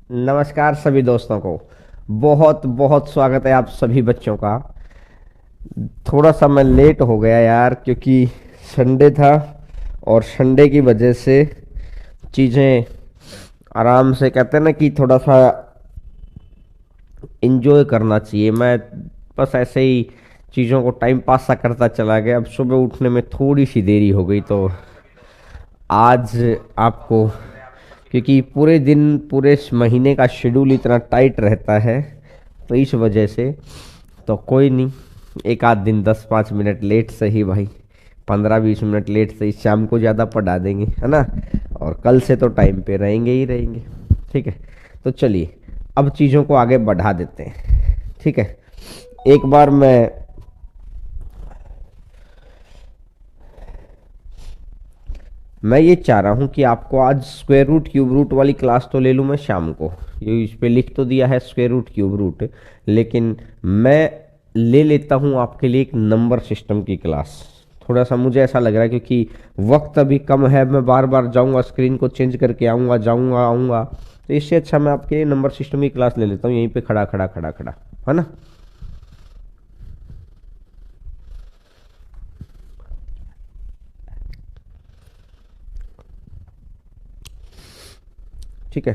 नमस्कार सभी दोस्तों को। बहुत बहुत स्वागत है आप सभी बच्चों का। थोड़ा सा मैं लेट हो गया यार, क्योंकि संडे था और संडे की वजह से चीज़ें आराम से, कहते हैं ना कि थोड़ा सा इंजॉय करना चाहिए। मैं बस ऐसे ही चीज़ों को टाइम पास सा करता चला गया। अब सुबह उठने में थोड़ी सी देरी हो गई, तो आज आपको, क्योंकि पूरे दिन पूरे इस महीने का शेड्यूल इतना टाइट रहता है, तो इस वजह से तो कोई नहीं, एक आध दिन 10-5 मिनट लेट से ही भाई, 15-20 मिनट लेट से ही शाम को ज़्यादा पढ़ा देंगे, है ना। और कल से तो टाइम पे रहेंगे ही रहेंगे। ठीक है, तो चलिए अब चीज़ों को आगे बढ़ा देते हैं। ठीक है, एक बार मैं ये चाह रहा हूँ कि आपको आज स्क्वायर रूट क्यूब रूट वाली क्लास तो ले लूँ मैं शाम को। ये इस पे लिख तो दिया है स्क्वायर रूट क्यूब रूट, लेकिन मैं ले लेता हूँ आपके लिए एक नंबर सिस्टम की क्लास। थोड़ा सा मुझे ऐसा लग रहा है, क्योंकि वक्त अभी कम है, मैं बार बार जाऊँगा स्क्रीन को चेंज करके आऊँगा, जाऊँगा आऊँगा, तो इससे अच्छा मैं आपके लिए नंबर सिस्टम की क्लास ले लेता हूँ, यहीं पे खड़ा खड़ा खड़ा खड़ा, है ना। ठीक है,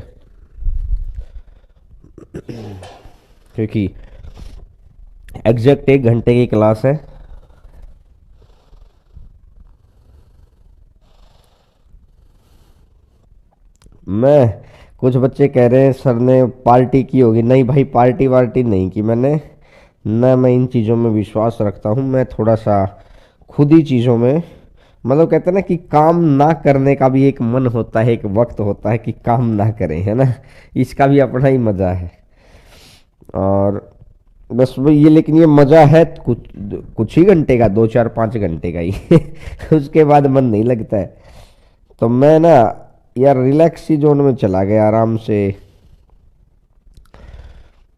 क्योंकि एग्जैक्ट 1 घंटे की क्लास है। मैं, कुछ बच्चे कह रहे हैं सर ने पार्टी की होगी। नहीं भाई, पार्टी वार्टी नहीं की मैंने। न मैं इन चीज़ों में विश्वास रखता हूँ। मैं थोड़ा सा खुद ही चीज़ों में, मतलब कहते हैं ना कि काम ना करने का भी एक मन होता है, एक वक्त होता है कि काम ना करें, है ना। इसका भी अपना ही मज़ा है। और बस वो ये, लेकिन ये मज़ा है कुछ कुछ ही घंटे का, 2 4 5 घंटे का ही उसके बाद मन नहीं लगता है। तो मैं ना यार रिलैक्स ही जोन में चला गया आराम से।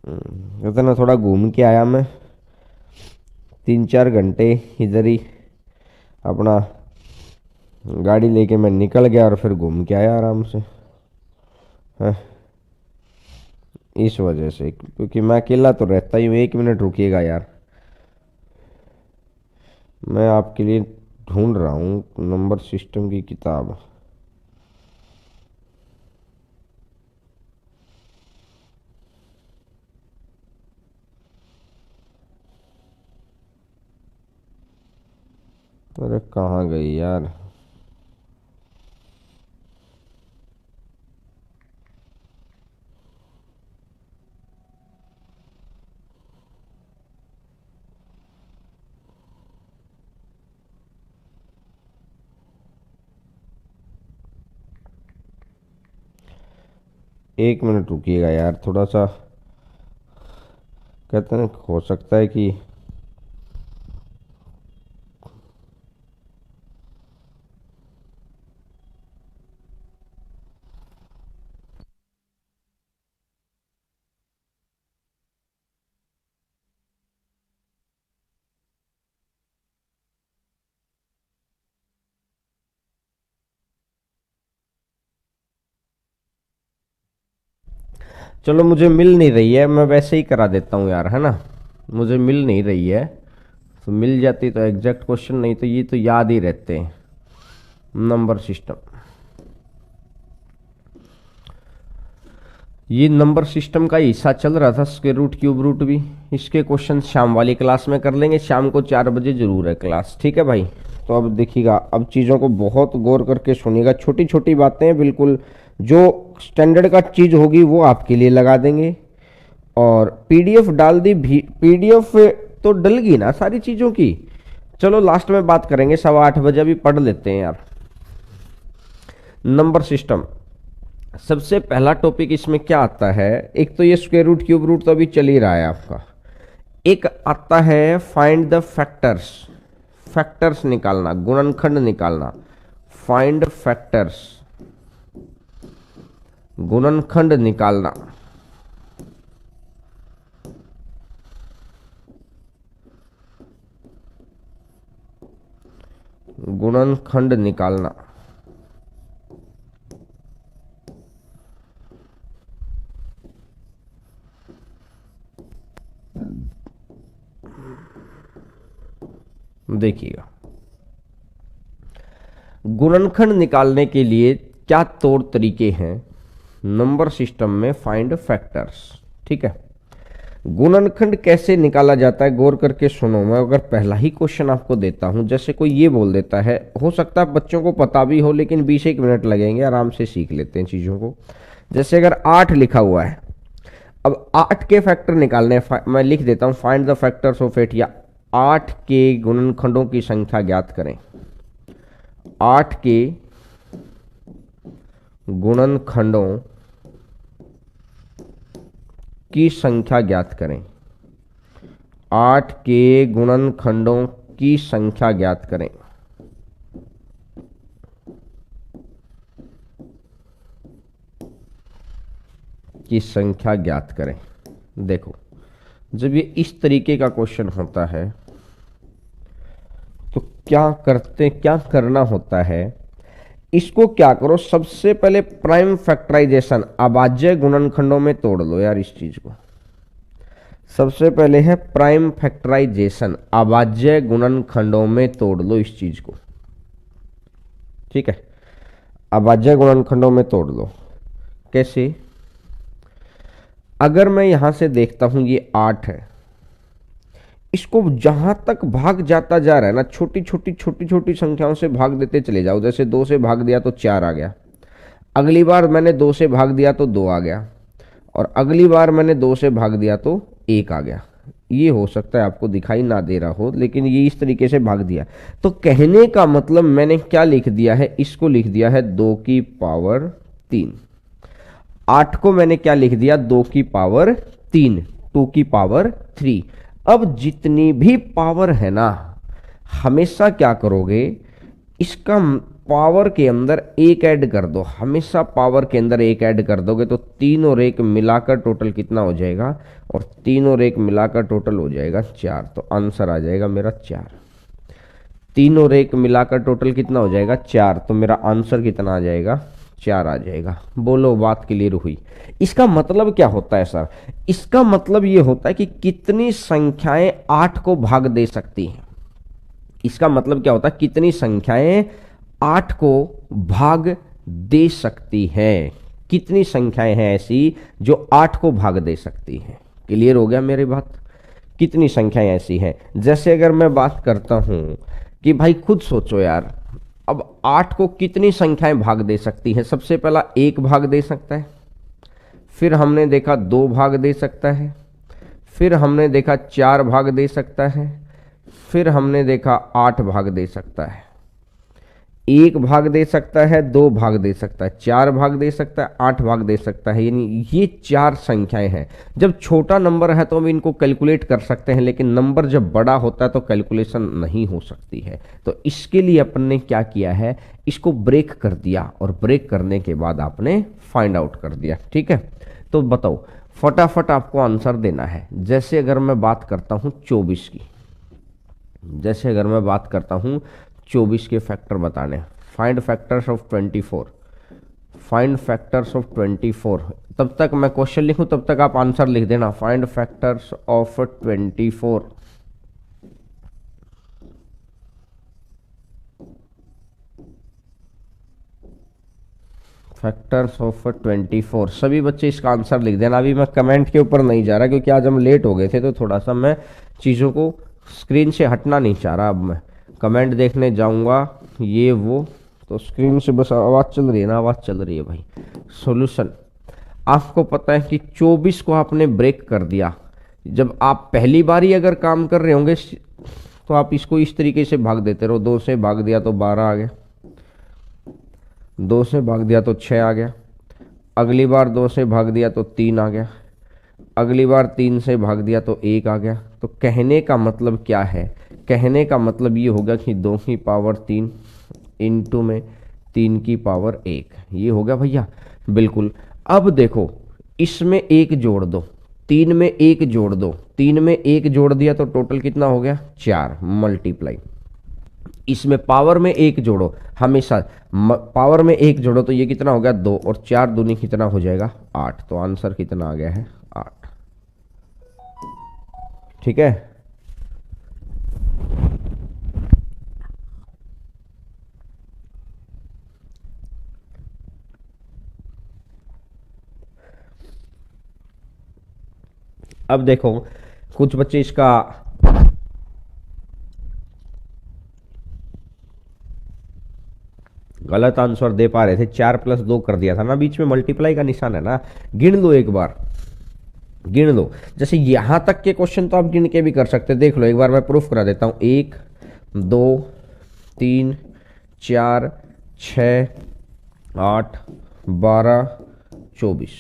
कहते ना, थोड़ा घूम के आया मैं, 3 4 घंटे इधर ही अपना गाड़ी लेके मैं निकल गया और फिर घूम के आया आराम से। हाँ, इस वजह से, क्योंकि मैं अकेला तो रहता ही हूँ। 1 मिनट रुकिएगा यार, मैं आपके लिए ढूंढ रहा हूँ नंबर सिस्टम की किताब। अरे कहाँ गई यार। 1 मिनट रुकिएगा यार, थोड़ा सा, कहते हैं हो सकता है कि, चलो मुझे मिल नहीं रही है, मैं वैसे ही करा देता हूँ यार, है ना। मुझे मिल नहीं रही है, तो मिल जाती तो एग्जैक्ट क्वेश्चन, नहीं तो ये तो याद ही रहते हैं। नंबर सिस्टम, ये नंबर सिस्टम का हिस्सा चल रहा था स्क्वायर रूट क्यूब रूट भी। इसके क्वेश्चन शाम वाली क्लास में कर लेंगे, शाम को 4 बजे जरूर है क्लास, ठीक है भाई। तो अब देखिएगा, अब चीज़ों को बहुत गौर करके सुनिएगा, छोटी छोटी बातें हैं बिल्कुल, जो स्टैंडर्ड का चीज़ होगी वो आपके लिए लगा देंगे। और पीडीएफ डाल दी भी, पीडीएफ तो डल गई ना सारी चीज़ों की। चलो लास्ट में बात करेंगे, 8:15 अभी पढ़ लेते हैं यार। नंबर सिस्टम, सबसे पहला टॉपिक इसमें क्या आता है। एक तो ये स्क्वायर रूट क्यूब रूट तो अभी चल ही रहा है आपका। एक आता है फाइंड द फैक्टर्स, फैक्टर्स निकालना, गुणनखंड निकालना। फाइंड फैक्टर्स, गुणनखंड निकालना। गुणनखंड निकालना। देखिएगा, गुणनखंड निकालने के लिए क्या तौर तरीके हैं नंबर सिस्टम में, फाइंड फैक्टर्स। ठीक है, गुणनखंड कैसे निकाला जाता है, गौर करके सुनो। मैं अगर पहला ही क्वेश्चन आपको देता हूं, जैसे कोई ये बोल देता है, हो सकता है बच्चों को पता भी हो, लेकिन 20 मिनट लगेंगे, आराम से सीख लेते हैं चीजों को। जैसे अगर 8 लिखा हुआ है, अब 8 के फैक्टर निकालने हैं, मैं लिख देता हूं, फाइंड द फैक्टर्स ऑफ 8, या 8 के गुणनखंडों की संख्या ज्ञात करें। 8 के गुणनखंडों की संख्या ज्ञात करें। 8 के गुणनखंडों की संख्या ज्ञात करें। की संख्या ज्ञात करें। देखो, जब ये इस तरीके का क्वेश्चन होता है तो क्या करना होता है, इसको क्या करो, सबसे पहले प्राइम फैक्टराइजेशन, अभाज्य गुणनखंडों में तोड़ लो यार इस चीज को। सबसे पहले है प्राइम फैक्टराइजेशन, अभाज्य गुणनखंडों में तोड़ लो इस चीज को। ठीक है, अभाज्य गुणनखंडों में तोड़ लो। कैसे, अगर मैं यहां से देखता हूं ये 8 है, इसको जहां तक भाग जाता जा रहा है ना, छोटी छोटी संख्याओं से भाग देते चले जाओ। जैसे 2 से भाग दिया तो 4 आ गया, अगली बार मैंने 2 से भाग दिया तो 2 आ गया, और अगली बार मैंने 2 से भाग दिया तो 1 आ गया। ये हो सकता है आपको दिखाई ना दे रहा हो, लेकिन ये इस तरीके से भाग दिया। तो कहने का मतलब मैंने क्या लिख दिया है, इसको लिख दिया है 2 की पावर 3। 8 को मैंने क्या लिख दिया, 2 की पावर 3, 2 की पावर 3। अब जितनी भी पावर है ना, हमेशा क्या करोगे, इसका पावर के अंदर 1 ऐड कर दो। हमेशा पावर के अंदर 1 ऐड कर दोगे तो 3 और 1 मिलाकर टोटल कितना हो जाएगा, और 3 और 1 मिलाकर टोटल हो जाएगा 4। तो आंसर आ जाएगा मेरा 4। 3 और 1 मिलाकर टोटल कितना हो जाएगा, 4। तो मेरा आंसर कितना आ जाएगा, 4 आ जाएगा। बोलो, बात क्लियर हुई। इसका मतलब क्या होता है सर, इसका मतलब ये होता है कि कितनी संख्याएं 8 को भाग दे सकती हैं। इसका मतलब क्या होता है, कितनी संख्याएं 8 को भाग दे सकती हैं। कितनी संख्याएं हैं ऐसी जो 8 को भाग दे सकती हैं। क्लियर हो गया मेरी बात, कितनी संख्याएं ऐसी हैं। जैसे अगर मैं बात करता हूं कि भाई खुद सोचो यार, अब 8 को कितनी संख्याएं भाग दे सकती हैं। सबसे पहला 1 भाग दे सकता है, फिर हमने देखा 2 भाग दे सकता है, फिर हमने देखा 4 भाग दे सकता है, फिर हमने देखा 8 भाग दे सकता है। 1 भाग दे सकता है, 2 भाग दे सकता है, 4 भाग दे सकता है, 8 भाग दे सकता है। यानी ये 4 संख्याएं हैं। जब छोटा नंबर है तो हम इनको कैलकुलेट कर सकते हैं, लेकिन नंबर जब बड़ा होता है तो कैलकुलेशन नहीं हो सकती है। तो इसके लिए अपन ने क्या किया है, इसको ब्रेक कर दिया, और ब्रेक करने के बाद आपने फाइंड आउट कर दिया। ठीक है, तो बताओ, फटाफट आपको आंसर देना है। जैसे अगर मैं बात करता हूं 24 की, जैसे अगर मैं बात करता हूं 24 के फैक्टर बताने, find factors of 24, find factors of 24। तब तक मैं क्वेश्चन लिखूं, तब तक आप आंसर लिख देना। Find factors of 24, factors of 24। सभी बच्चे इसका आंसर लिख देना। अभी मैं कमेंट के ऊपर नहीं जा रहा, क्योंकि आज हम लेट हो गए थे, तो थोड़ा सा मैं चीज़ों को स्क्रीन से हटना नहीं चाह रहा। अब मैं कमेंट देखने जाऊंगा, ये वो, तो स्क्रीन से बस आवाज़ चल रही है ना, आवाज़ चल रही है भाई। सॉल्यूशन, आपको पता है कि 24 को आपने ब्रेक कर दिया। जब आप पहली बार ही अगर काम कर रहे होंगे तो आप इसको इस तरीके से भाग देते रहो। 2 से भाग दिया तो 12 आ गया, 2 से भाग दिया तो 6 आ गया, अगली बार 2 से भाग दिया तो 3 आ गया, अगली बार 3 से भाग दिया तो 1 आ गया। तो कहने का मतलब क्या है, कहने का मतलब ये होगा कि 2 की पावर 3 इंटू में 3 की पावर 1, ये हो गया भैया। बिल्कुल। अब देखो, इसमें 1 जोड़ दो, 3 में 1 जोड़ दो, 3 में 1 जोड़ दिया तो टोटल कितना हो गया, 4 मल्टीप्लाई। इसमें पावर में 1 जोड़ो, हमेशा पावर में 1 जोड़ो, तो ये कितना हो गया 2, और 4 दूनी कितना हो जाएगा 8। तो आंसर कितना आ गया है 8। ठीक है, अब देखो कुछ बच्चे इसका गलत आंसर दे पा रहे थे, 4+2 कर दिया था ना, बीच में मल्टीप्लाई का निशान है ना, गिन लो एक बार, गिन लो। जैसे यहां तक के क्वेश्चन तो आप गिन के भी कर सकते, देख लो एक बार मैं प्रूफ करा देता हूं। 1 2 3 4 8 12 24,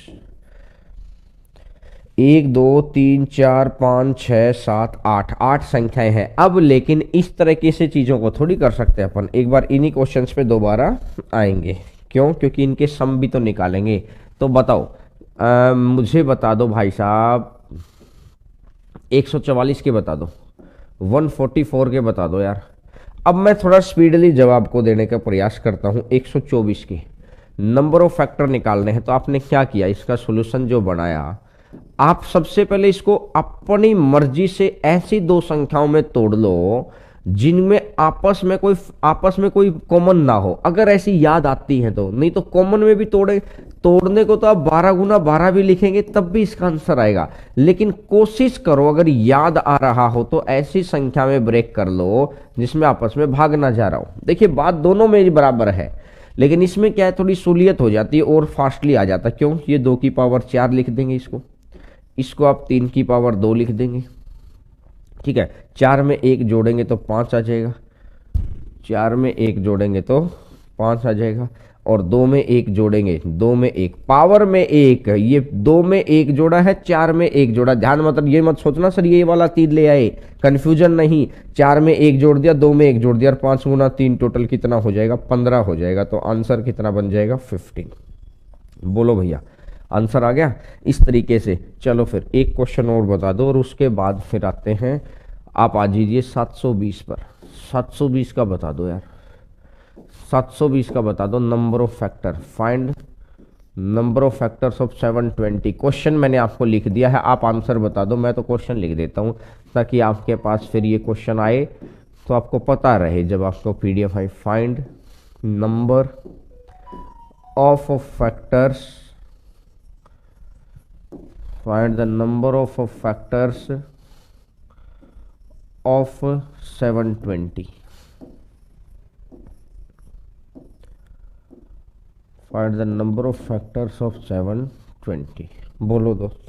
1 2 3 4 5 6 7 8, 8 संख्याएं हैं। अब लेकिन इस तरीके से चीजों को थोड़ी कर सकते हैं अपन, एक बार इन्हीं क्वेश्चंस पे दोबारा आएंगे। क्यों? क्योंकि इनके सम भी तो निकालेंगे। तो बताओ, मुझे बता दो भाई साहब, 144 के बता दो, 144 के बता दो यार। अब मैं थोड़ा स्पीडली जवाब को देने का प्रयास करता हूं। 124 के नंबर ऑफ फैक्टर निकालने हैं, तो आपने क्या किया, इसका सॉल्यूशन जो बनाया, आप सबसे पहले इसको अपनी मर्जी से ऐसी दो संख्याओं में तोड़ लो जिनमें आपस में कोई कॉमन ना हो। अगर ऐसी याद आती है तो, नहीं तो कॉमन में भी तोड़ने को तो आप 12 × 12 भी लिखेंगे तब भी इसका आंसर आएगा। लेकिन कोशिश करो, अगर याद आ रहा हो तो ऐसी संख्या में ब्रेक कर लो जिसमें आपस में भाग ना जा रहा हो। देखिए बात दोनों में बराबर है, लेकिन इसमें क्या है, थोड़ी सहूलियत हो जाती है और फास्टली आ जाता है। क्यों? ये 2 की पावर 4 लिख देंगे, इसको आप 3 की पावर 2 लिख देंगे। ठीक है, 4 में 1 जोड़ेंगे तो 5 आ जाएगा, 4 में 1 जोड़ेंगे तो 5 आ जाएगा, और 2 में 1 जोड़ेंगे, 2 में 1 पावर में 1, ये 2 में 1 जोड़ा है, 4 में 1 जोड़ा। ध्यान, मतलब ये मत सोचना सर ये वाला 3 ले आए, कंफ्यूजन नहीं। 4 में 1 जोड़ दिया, 2 में 1 जोड़ दिया, और 5 × 3 टोटल कितना हो जाएगा, 15 हो जाएगा। तो आंसर कितना बन जाएगा, 15। बोलो भैया, आंसर आ गया इस तरीके से। चलो फिर एक क्वेश्चन और बता दो, और उसके बाद फिर आते हैं, आप आ जाइए 720 पर। 720 का बता दो यार, 720 का बता दो। Number of factor, find number of factors of 720। Question मैंने आपको लिख दिया है, आप आंसर बता दो। मैं तो क्वेश्चन लिख देता हूं ताकि आपके पास फिर ये क्वेश्चन आए तो आपको पता रहे जब आपको पीडीएफ आए। Find number of factors, find the number of factors of 720। find the number of factors of 720। बोलो दोस्त,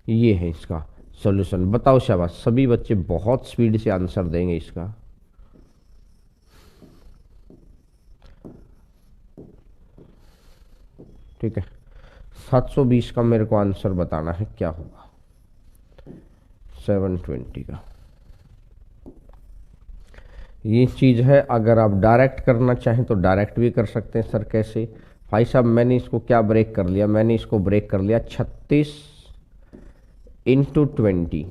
ये है इसका सॉल्यूशन। बताओ शाबाश, सभी बच्चे बहुत स्पीड से आंसर देंगे इसका। ठीक है, 720 का मेरे को आंसर बताना है क्या होगा 720 का। ये चीज है, अगर आप डायरेक्ट करना चाहें तो डायरेक्ट भी कर सकते हैं। सर कैसे? भाई साहब मैंने इसको क्या ब्रेक कर लिया, मैंने इसको ब्रेक कर लिया 36 × 20।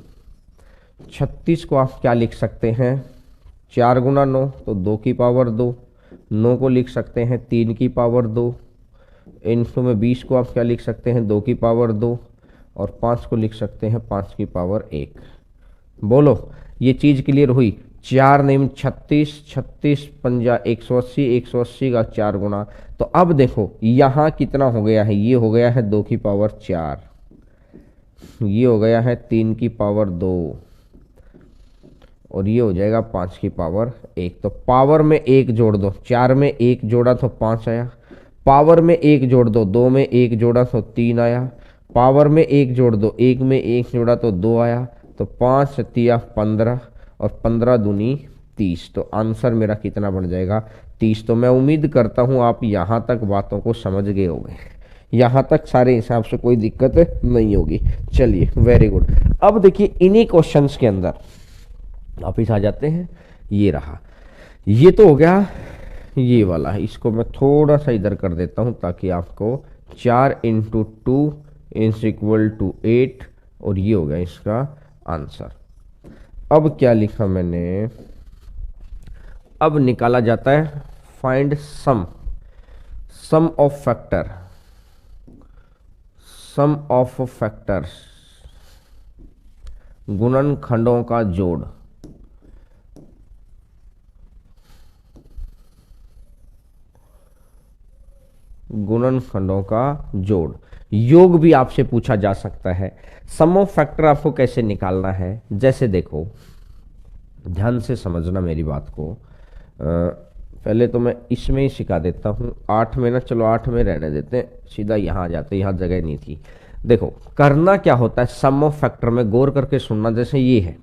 36 को आप क्या लिख सकते हैं, 4 × 9 तो 2 की पावर 2, 9 को लिख सकते हैं 3 की पावर 2, इनटू में 20 को आप क्या लिख सकते हैं, 2 की पावर 2, और 5 को लिख सकते हैं 5 की पावर 1। बोलो, ये चीज क्लियर हुई? 4 नहीं 36, 36 पंजा 180, 180 का 4 गुना। तो अब देखो यहां कितना हो गया है, ये हो गया है 2 की पावर 4, ये हो गया है 3 की पावर 2, और ये हो जाएगा 5 की पावर 1। तो पावर में 1 जोड़ दो, 4 में 1 जोड़ा तो 5 आया, पावर में 1 जोड़ दो, 2 में 1 जोड़ा तो 3 आया, पावर में 1 जोड़ दो, 1 में 1 जोड़ा तो 2 आया। तो 5 तिया 15, और 15 दूनी 30। तो आंसर मेरा कितना बन जाएगा, 30। तो मैं उम्मीद करता हूं आप यहां तक बातों को समझ गए होंगे, यहां तक सारे हिसाब से कोई दिक्कत नहीं होगी। चलिए वेरी गुड। अब देखिए इन्हीं क्वेश्चंस के अंदर वापिस आ जाते हैं। ये रहा, ये तो हो गया ये वाला है, इसको मैं थोड़ा सा इधर कर देता हूं ताकि आपको 4 × 2 = 8, और ये हो गया इसका आंसर। अब क्या लिखा मैंने, अब निकाला जाता है find sum of factor, sum of factors, गुणनखंडों का जोड़। गुणनखंडों का जोड़, योग भी आपसे पूछा जा सकता है। सम ऑफ फैक्टर आपको कैसे निकालना है, जैसे देखो, ध्यान से समझना मेरी बात को। पहले तो मैं इसमें ही सिखा देता हूँ, 8 में ना, चलो 8 में रहने देते हैं, सीधा यहाँ आ जाते हैं, यहाँ जगह नहीं थी। देखो करना क्या होता है सम ऑफ फैक्टर में, गौर करके सुनना। जैसे ये है,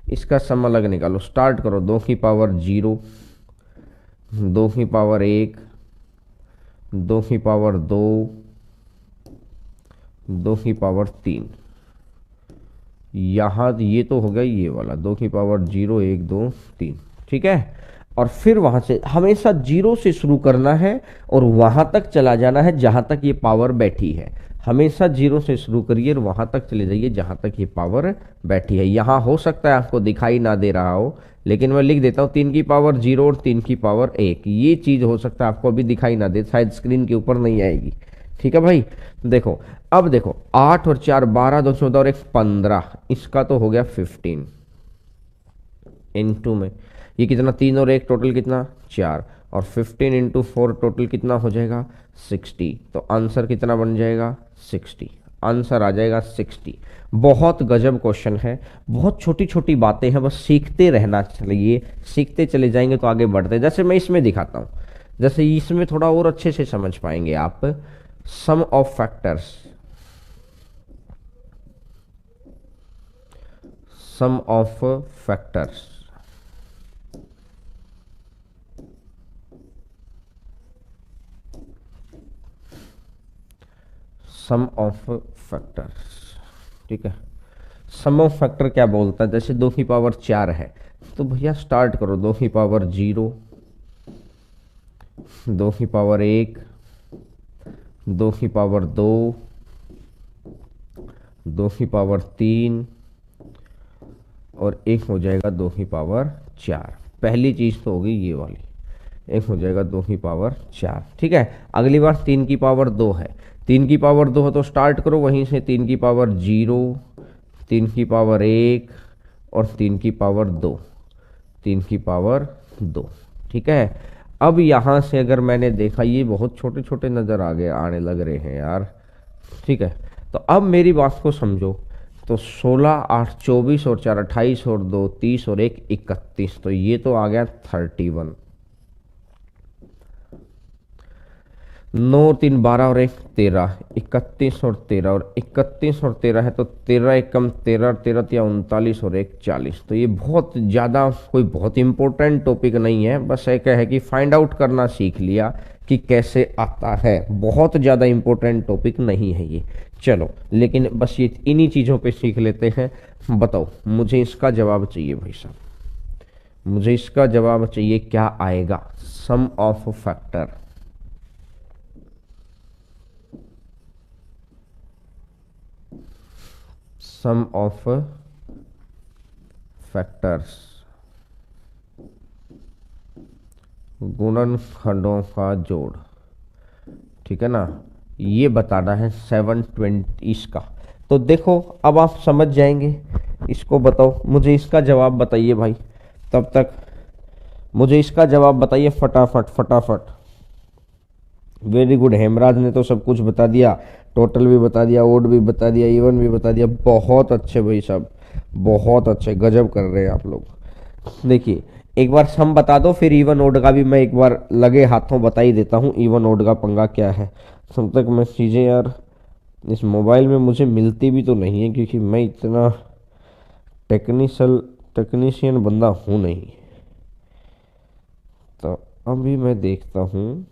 इसका सम अलग निकालो, स्टार्ट करो 2 की पावर 0, 2 की पावर 1, 2 की पावर 2, 2 की पावर 3। यहाँ ये तो हो गया ये वाला 2 की पावर 0, 1, 2, 3, ठीक है। और फिर वहां से हमेशा 0 से शुरू करना है और वहां तक चला जाना है जहां तक ये पावर बैठी है। हमेशा 0 से शुरू करिए और वहां तक चले जाइए जहां तक ये पावर बैठी है। यहाँ हो सकता है आपको दिखाई ना दे रहा हो, लेकिन मैं लिख देता हूँ 3 की पावर 0 और 3 की पावर 1। ये चीज हो सकता है आपको अभी दिखाई ना दे, शायद स्क्रीन के ऊपर नहीं आएगी, ठीक है भाई। देखो अब देखो 8 और 4 12, 2 14 और 1 15, इसका तो हो गया 15 इनटू में ये कितना, 3 और 1 टोटल कितना 4, और 15 इंटू 4 टोटल कितना हो जाएगा 60। तो आंसर कितना बन जाएगा 60, आंसर आ जाएगा 60। बहुत गजब क्वेश्चन है, बहुत छोटी छोटी बातें हैं, बस सीखते रहना चाहिए, सीखते चले जाएंगे तो आगे बढ़ते। जैसे मैं इसमें दिखाता हूँ, जैसे इसमें थोड़ा और अच्छे से समझ पाएंगे आप। Sum of factors, sum of factors, sum of factors, ठीक है। सम ऑफ फैक्टर क्या बोलता है, जैसे 2 की पावर 4 है तो भैया स्टार्ट करो 2 की पावर 0, 2 की पावर 1, 2 की पावर 2, 2 की पावर 3 और एक हो जाएगा 2 की पावर 4। पहली चीज तो होगी ये वाली, एक हो जाएगा 2 की पावर 4, ठीक है। अगली बार 3 की पावर 2 है, 3 की पावर 2 है तो स्टार्ट करो वहीं से 3 की पावर 0, 3 की पावर 1 और 3 की पावर 2, 3 की पावर 2, ठीक है। अब यहां से अगर मैंने देखा ये बहुत छोटे छोटे नजर आने लग रहे हैं यार, ठीक है। तो अब मेरी बात को समझो, तो 16 8 24 और 4 28 और 2 30 और 1 31, तो ये तो आ गया 31। 9 3 12 और 1 13, 31 और 13 और 31 और 13 है तो 13 एकम 13, 13 या 39 और 1 40। तो ये बहुत ज़्यादा कोई बहुत इंपॉर्टेंट टॉपिक नहीं है, बस एक है कि फाइंड आउट करना सीख लिया कि कैसे आता है, बहुत ज़्यादा इंपॉर्टेंट टॉपिक नहीं है ये। चलो लेकिन बस ये इन्हीं चीज़ों पे सीख लेते हैं। बताओ मुझे इसका जवाब चाहिए भाई साहब, मुझे इसका जवाब चाहिए, क्या आएगा sum of factor. Sum of factors, गुणनखंडों का जोड़, ठीक है ना, ये बताना है 720 का। तो देखो अब आप समझ जाएंगे, इसको बताओ मुझे इसका जवाब बताइए भाई, तब तक मुझे इसका जवाब बताइए फटाफट फटाफट। वेरी गुड, हेमराज ने तो सब कुछ बता दिया, टोटल भी बता दिया, ओड भी बता दिया, इवन भी बता दिया। बहुत अच्छे भाई साहब, बहुत अच्छे, गजब कर रहे हैं आप लोग। देखिए एक बार सम बता दो, फिर इवन ओड का भी मैं एक बार लगे हाथों बता ही देता हूँ इवन ओड का पंगा क्या है। तब तक मैं चीज़ें यार इस मोबाइल में मुझे मिलती भी तो नहीं है, क्योंकि मैं इतना टेक्नीशियन बंदा हूँ नहीं। तो अभी मैं देखता हूँ,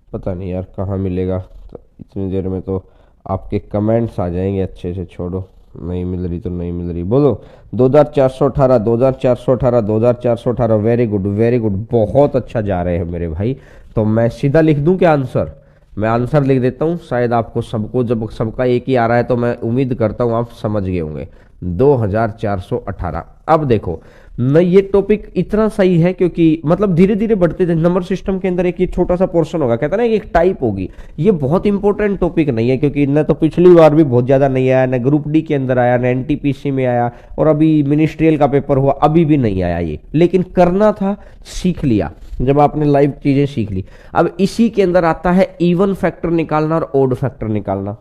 पता नहीं यार कहाँ मिलेगा। तो इतनी देर में तो आपके कमेंट्स आ जाएंगे अच्छे से। छोड़ो, नहीं मिल रही तो नहीं मिल रही, बोलो 2418 2418 2418। वेरी गुड वेरी गुड, बहुत अच्छा जा रहे हैं मेरे भाई। तो मैं सीधा लिख दूं क्या आंसर, मैं आंसर लिख देता हूँ, शायद आपको सबको जब सबका एक ही आ रहा है तो मैं उम्मीद करता हूँ आप समझ गए होंगे। 2418। अब देखो न, ये टॉपिक इतना सही है क्योंकि मतलब धीरे धीरे बढ़ते थे नंबर सिस्टम के अंदर। एक ये छोटा सा पोर्शन होगा, कहता है ना, एक टाइप होगी। ये बहुत इंपॉर्टेंट टॉपिक नहीं है क्योंकि न तो पिछली बार भी बहुत ज्यादा नहीं आया, न ग्रुप डी के अंदर आया, न एनटीपीसी में आया, और अभी मिनिस्ट्रियल का पेपर हुआ अभी भी नहीं आया ये। लेकिन करना था, सीख लिया जब आपने लाइव चीजें सीख ली। अब इसी के अंदर आता है इवन फैक्टर निकालना और ओड फैक्टर निकालना,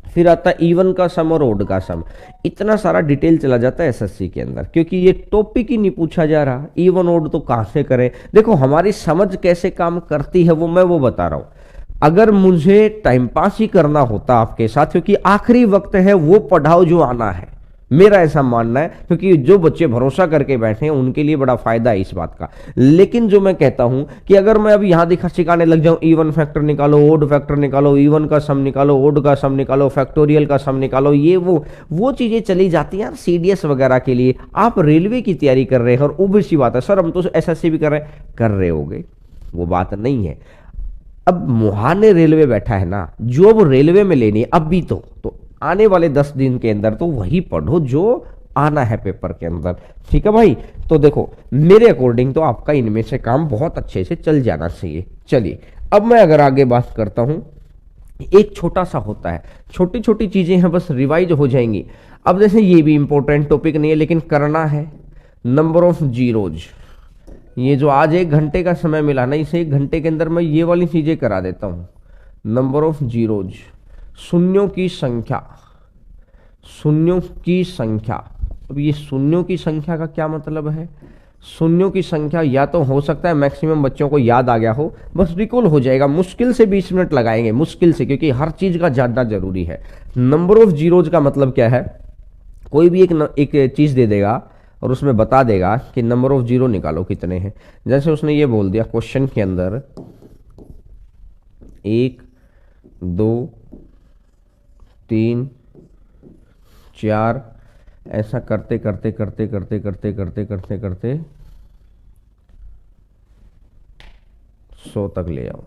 फिर आता है इवन का सम और ओड का सम। इतना सारा डिटेल चला जाता है एसएससी के अंदर क्योंकि ये टॉपिक ही नहीं पूछा जा रहा। इवन ओड तो कहां से करें? देखो हमारी समझ कैसे काम करती है वो बता रहा हूं। अगर मुझे टाइम पास ही करना होता आपके साथ, क्योंकि आखिरी वक्त है, वो पढ़ाओ जो आना है, मेरा ऐसा मानना है। क्योंकि जो बच्चे भरोसा करके बैठे हैं उनके लिए बड़ा फायदा है इस बात का। लेकिन जो मैं कहता हूं कि अगर मैं अभी यहां दिखा सिखाने लग जाऊं, इवन फैक्टर निकालो, ओड फैक्टर निकालो, इवन का सम निकालो, ओड का सम निकालो, फैक्टोरियल का सम निकालो, ये वो चीजें चली जाती हैं यार सीडीएस वगैरह के लिए। आप रेलवे की तैयारी कर रहे हैं और ओबीसी बात है, सर हम तो एसएससी भी कर रहे होगे, वो बात नहीं है। अब मुहाने रेलवे बैठा है ना, जो अब रेलवे में लेनी है अभी तो आने वाले 10 दिन के अंदर तो वही पढ़ो जो आना है पेपर के अंदर, ठीक है भाई। तो देखो मेरे अकॉर्डिंग तो आपका इनमें से काम बहुत अच्छे से चल जाना चाहिए। चलिए अब मैं अगर आगे बात करता हूं, एक छोटा सा होता है, छोटी छोटी चीजें हैं बस रिवाइज हो जाएंगी। अब जैसे ये भी इंपॉर्टेंट टॉपिक नहीं है लेकिन करना है, नंबर ऑफ जीरोज। ये जो आज 1 घंटे का समय मिला ना, इसे 1 घंटे के अंदर मैं ये वाली चीजें करा देता हूं। नंबर ऑफ जीरोज, शून्यों की संख्या, शून्यों की संख्या। अब ये शून्यों की संख्या का क्या मतलब है? शून्यों की संख्या या तो हो सकता है मैक्सिमम बच्चों को याद आ गया हो, बस रिकॉल हो जाएगा, मुश्किल से 20 मिनट लगाएंगे, मुश्किल से, क्योंकि हर चीज का जानना जरूरी है। नंबर ऑफ जीरोज का मतलब क्या है? कोई भी एक चीज दे देगा और उसमें बता देगा कि नंबर ऑफ जीरो निकालो कितने हैं। जैसे उसने ये बोल दिया क्वेश्चन के अंदर 1 2 3 4, ऐसा करते करते करते करते करते करते करते करते 100 तक ले आओ।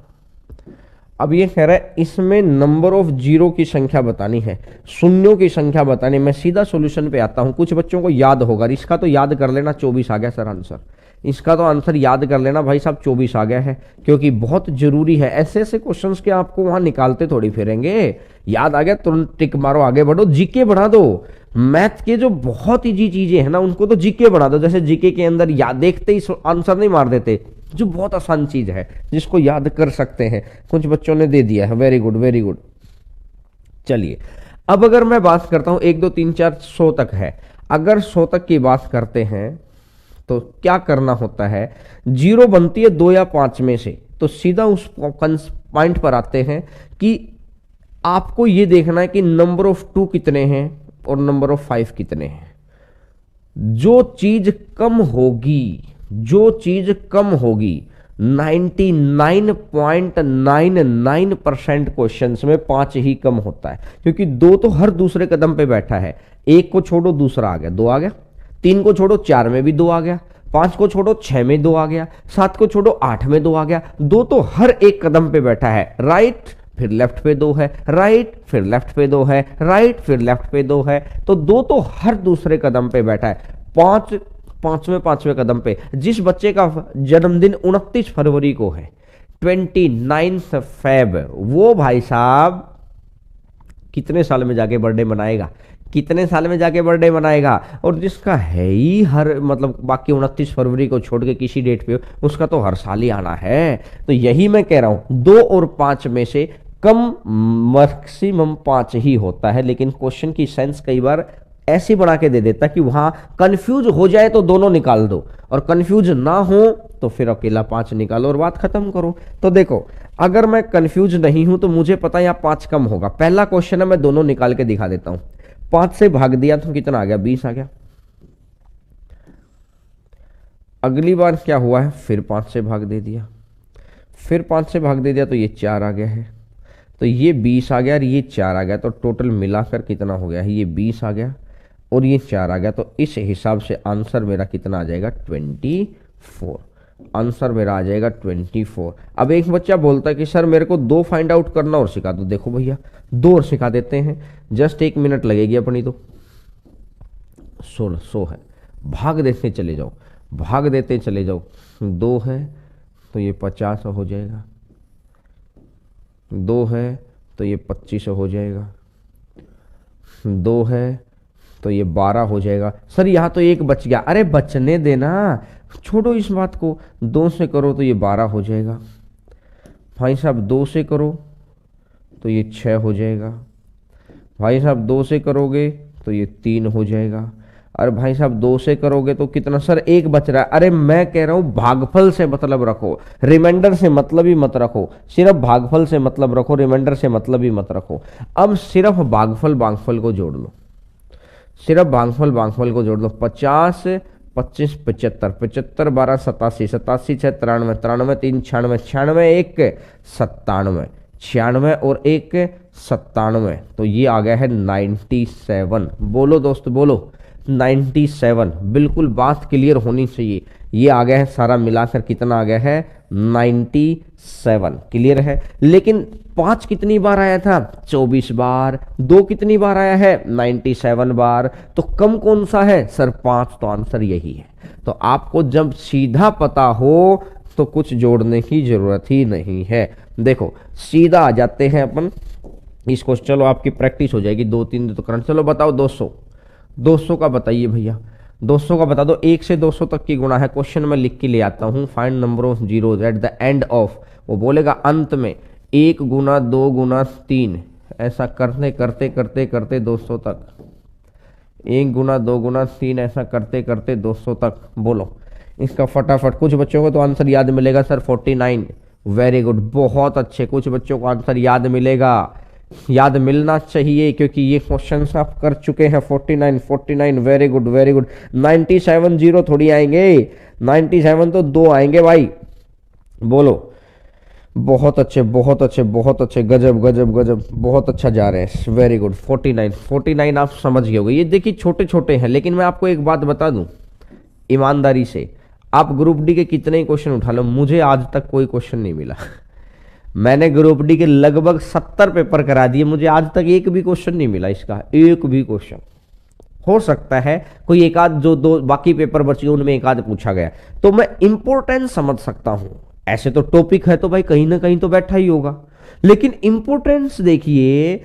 अब ये कह रहा है इसमें नंबर ऑफ जीरो की संख्या बतानी है, शून्यों की संख्या बतानी। मैं सीधा सॉल्यूशन पे आता हूं। कुछ बच्चों को याद होगा, इसका तो याद कर लेना 24 आ गया सर आंसर। इसका तो आंसर याद कर लेना भाई साहब 24 आ गया है, क्योंकि बहुत जरूरी है। ऐसे ऐसे क्वेश्चंस के आपको वहां निकालते थोड़ी फिरेंगे। याद आ गया तुरंत टिक मारो, आगे बढ़ो, जीके बढ़ा दो। मैथ के जो बहुत इजी चीजें हैं ना उनको तो जीके बढ़ा दो। जैसे जीके के अंदर याद देखते ही आंसर नहीं मार देते, जो बहुत आसान चीज है जिसको याद कर सकते हैं। कुछ बच्चों ने दे दिया है, वेरी गुड वेरी गुड। चलिए अब अगर मैं बात करता हूं 1 2 3 4 100 तक है, अगर 100 तक की बात करते हैं तो क्या करना होता है? जीरो बनती है 2 या 5 में से, तो सीधा उस पॉइंट पर आते हैं कि आपको यह देखना है कि नंबर ऑफ 2 कितने हैं और नंबर ऑफ 5 कितने हैं। जो चीज कम होगी, जो चीज कम होगी 99.99% क्वेश्चंस में 5 ही कम होता है, क्योंकि 2 तो हर दूसरे कदम पे बैठा है। 1 को छोड़ो दूसरा आ गया, 2 आ गया। 3 को छोड़ो 4 में भी 2 आ गया। 5 को छोड़ो 6 में 2 आ गया। 7 को छोड़ो 8 में 2 आ गया। 2 तो हर एक कदम पे बैठा है। राइट फिर लेफ्ट पे 2 है, राइट फिर लेफ्ट पे 2 है, राइट फिर लेफ्ट पे 2 है। तो 2 तो हर दूसरे कदम पे बैठा है। 5वें कदम पे जिस बच्चे का जन्मदिन 29 फरवरी को है, 29 फेब, वो भाई साहब कितने साल में जाके बर्थडे मनाएगा? कितने साल में जाके बर्थडे मनाएगा? और जिसका है ही हर मतलब बाकी 29 फरवरी को छोड़ के किसी डेट पे, उसका तो हर साल ही आना है। तो यही मैं कह रहा हूं, 2 और 5 में से कम मैक्सिमम 5 ही होता है। लेकिन क्वेश्चन की सेंस कई बार ऐसी बना के दे देता कि वहां कंफ्यूज हो जाए तो दोनों निकाल दो, और कंफ्यूज ना हो तो फिर अकेला 5 निकालो और बात खत्म करो। तो देखो अगर मैं कंफ्यूज नहीं हूं तो मुझे पता है यहाँ 5 कम होगा। पहला क्वेश्चन है, मैं दोनों निकाल के दिखा देता हूं। 5 से भाग दिया तो कितना आ गया? 20 आ गया। अगली बार क्या हुआ है? फिर 5 से भाग दे दिया, फिर 5 से भाग दे दिया तो ये 4 आ गया है। तो ये 20 आ गया और ये 4 आ गया। तो टोटल मिलाकर कितना हो गया है? ये 20 आ गया और ये 4 आ गया। तो इस हिसाब से आंसर मेरा कितना आ जाएगा? 24। आंसर मेरा आ जाएगा 24। अब एक बच्चा बोलता है कि सर मेरे को 2 फाइंड आउट करना और सिखा दो। देखो भैया 2 और सिखा देते हैं, जस्ट 1 मिनट लगेगी अपनी। तो 16 100 है, भाग देते चले जाओ, भाग देते चले जाओ। 2 है तो ये 50 हो जाएगा, 2 है तो ये 25 हो जाएगा, 2 है तो ये 12 हो जाएगा। सर यहाँ तो एक बच गया, अरे बचने देना, छोड़ो इस बात को। 2 से करो तो ये 12 हो जाएगा भाई साहब, 2 से करो तो ये 6 हो जाएगा भाई साहब, 2 से करोगे तो ये 3 हो जाएगा। अरे भाई साहब 2 से करोगे तो कितना, सर एक बच रहा है। अरे मैं कह रहा हूं भागफल से मतलब रखो, रिमाइंडर से मतलब ही मत रखो, सिर्फ भागफल से मतलब रखो, रिमाइंडर से मतलब ही मत रखो। अब सिर्फ भागफल को जोड़ लो, सिर्फ भागफल को जोड़ दो। 50 25 75, 75 12 87, 87 6 93, 93 3 96, 96 1 97, 96 और 1 97, तो ये आ गया है 97। बोलो दोस्त बोलो, 97। बिल्कुल बात क्लियर होनी चाहिए। ये आ गया है सारा मिलाकर कितना आ गया है 97। क्लियर है। लेकिन 5 कितनी बार आया था 24 बार, 2 कितनी बार आया है 97 बार, तो कम कौन सा है सर 5, तो आंसर यही है। तो आपको जब सीधा पता हो तो कुछ जोड़ने की जरूरत ही नहीं है। देखो सीधा आ जाते हैं अपन इसको, चलो आपकी प्रैक्टिस हो जाएगी, 2-3 तो करंट। चलो बताओ 200, 200 का बताइए भैया, 200 का बता दो। 1 से 200 तक की गुणा है, क्वेश्चन में लिख के ले आता हूं। Find number of zeros at the end of, वो बोलेगा अंत में 1 गुना 2 गुना 3, ऐसा करते करते करते करते 200 तक, 1 गुना 2 गुना 3 ऐसा करते करते 200 तक। बोलो इसका फटाफट। कुछ बच्चों को तो आंसर याद मिलेगा सर 49, वेरी गुड, बहुत अच्छे। कुछ बच्चों को आंसर याद मिलेगा, याद मिलना चाहिए क्योंकि ये क्वेश्चन आप कर चुके हैं। 49 49, very good very good. 97 zero थोड़ी आएंगे, 97 तो 2 आएंगे भाई। बोलो बहुत अच्छे बहुत अच्छे बहुत अच्छे, गजब गजब गजब, बहुत अच्छा जा रहे हैं, वेरी गुड। 49 49 आप समझ गए होंगे। ये देखिए छोटे छोटे हैं, लेकिन मैं आपको एक बात बता दूं ईमानदारी से, आप ग्रुप डी के कितने ही क्वेश्चन उठा लो, मुझे आज तक कोई क्वेश्चन नहीं मिला। मैंने ग्रुप डी के लगभग 70 पेपर करा दिए, मुझे आज तक एक भी क्वेश्चन नहीं मिला इसका, एक भी क्वेश्चन। हो सकता है कोई एक आध जो 2 बाकी पेपर बच गए उनमें एक आध पूछा गया, तो मैं इंपोर्टेंस समझ सकता हूं। ऐसे तो टॉपिक है तो भाई कहीं ना कहीं तो बैठा ही होगा, लेकिन इंपोर्टेंस देखिए,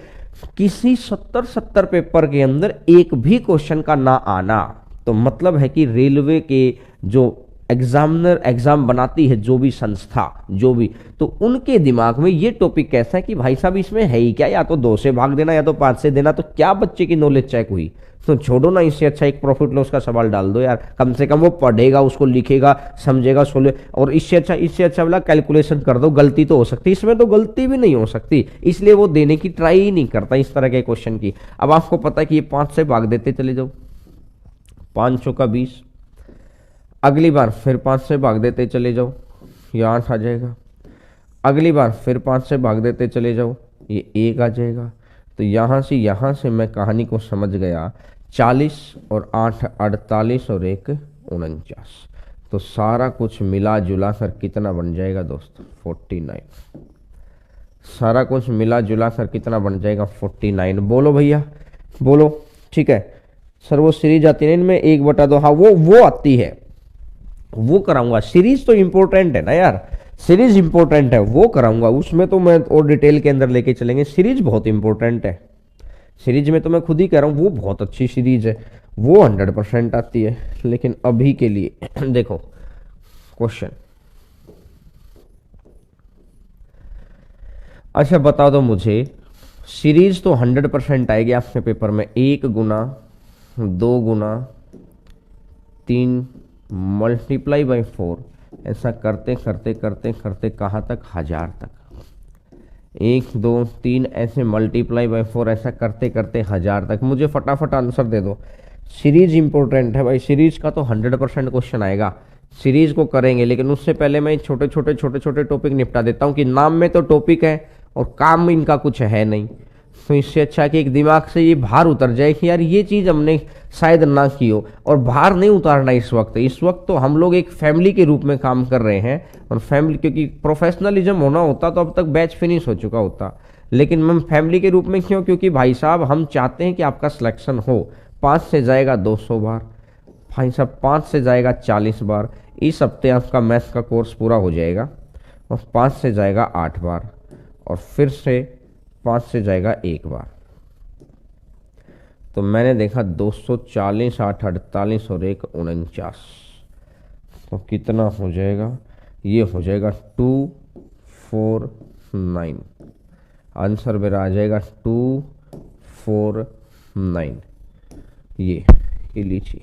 किसी 70 पेपर के अंदर एक भी क्वेश्चन का ना आना तो मतलब है कि रेलवे के जो एग्जामिनर एग्जाम बनाती है, जो भी संस्था जो भी, तो उनके दिमाग में ये टॉपिक कैसा है कि भाई साहब इसमें है ही क्या, या तो 2 से भाग देना या तो 5 से देना, तो क्या बच्चे की नॉलेज चेक हुई। तो छोड़ो ना, इससे अच्छा एक प्रॉफिट लॉस का सवाल डाल दो यार, कम से कम वो पढ़ेगा, उसको लिखेगा, समझेगा, सोले, और इससे अच्छा वाला कैलकुलेशन कर दो। गलती तो हो सकती है, इसमें तो गलती भी नहीं हो सकती, इसलिए वो देने की ट्राई ही नहीं करता इस तरह के क्वेश्चन की। अब आपको पता है कि ये 5 से भाग देते चले जाओ, 500 का 20, अगली बार फिर 5 से भाग देते चले जाओ, ये 8 आ जाएगा। अगली बार फिर 5 से भाग देते चले जाओ, ये 1 आ जाएगा। तो यहाँ से मैं कहानी को समझ गया। 40 और 8 48 और 1 49, तो सारा कुछ मिला जुला कर कितना बन जाएगा दोस्तों 49। सारा कुछ मिला जुला कर कितना बन जाएगा 49। बोलो भैया बोलो। ठीक है सर, वो सीरीज आती है इनमें 1/2, हाँ वो आती है, वो कराऊंगा। सीरीज तो इंपॉर्टेंट है ना यार, सीरीज इंपॉर्टेंट है, वो कराऊंगा, उसमें तो मैं और डिटेल के अंदर लेके चलेंगे। सीरीज बहुत इंपॉर्टेंट है, सीरीज में तो मैं खुद ही कह रहा हूँ वो बहुत अच्छी सीरीज है, वो 100% आती है। लेकिन अभी के लिए देखो क्वेश्चन, अच्छा बता दो मुझे, सीरीज तो 100% आएगी आपके पेपर में। 1 गुना 2 गुना 3 मल्टीप्लाई बाई 4, ऐसा करते करते करते करते कहाँ तक 1000 तक। 1 2 3 ऐसे मल्टीप्लाई बाई 4, ऐसा करते करते 1000 तक। मुझे फटाफट आंसर दे दो। सीरीज इंपॉर्टेंट है भाई, सीरीज का तो 100% क्वेश्चन आएगा, सीरीज को करेंगे। लेकिन उससे पहले मैं छोटे छोटे टॉपिक निपटा देता हूँ कि नाम में तो टॉपिक है और काम में इनका कुछ है नहीं। तो इससे अच्छा कि एक दिमाग से ये भार उतर जाए कि यार ये चीज़ हमने शायद ना की हो। और भार नहीं उतारना इस वक्त तो हम लोग एक फैमिली के रूप में काम कर रहे हैं, और फैमिली, क्योंकि प्रोफेशनलिज्म होना होता तो अब तक बैच फिनिश हो चुका होता, लेकिन हम फैमिली के रूप में क्यों, क्योंकि भाई साहब हम चाहते हैं कि आपका सिलेक्शन हो। 5 से जाएगा 200 बार, भाई साहब 5 से जाएगा 40 बार। इस हफ्ते आपका मैथ्स का कोर्स पूरा हो जाएगा। और 5 से जाएगा 8 बार, और फिर से 5 से जाएगा 1 बार। तो मैंने देखा 240, 8 48 और 1 49, तो कितना हो जाएगा? ये हो जाएगा 249। आंसर मेरा आ जाएगा 249। ये लीजिए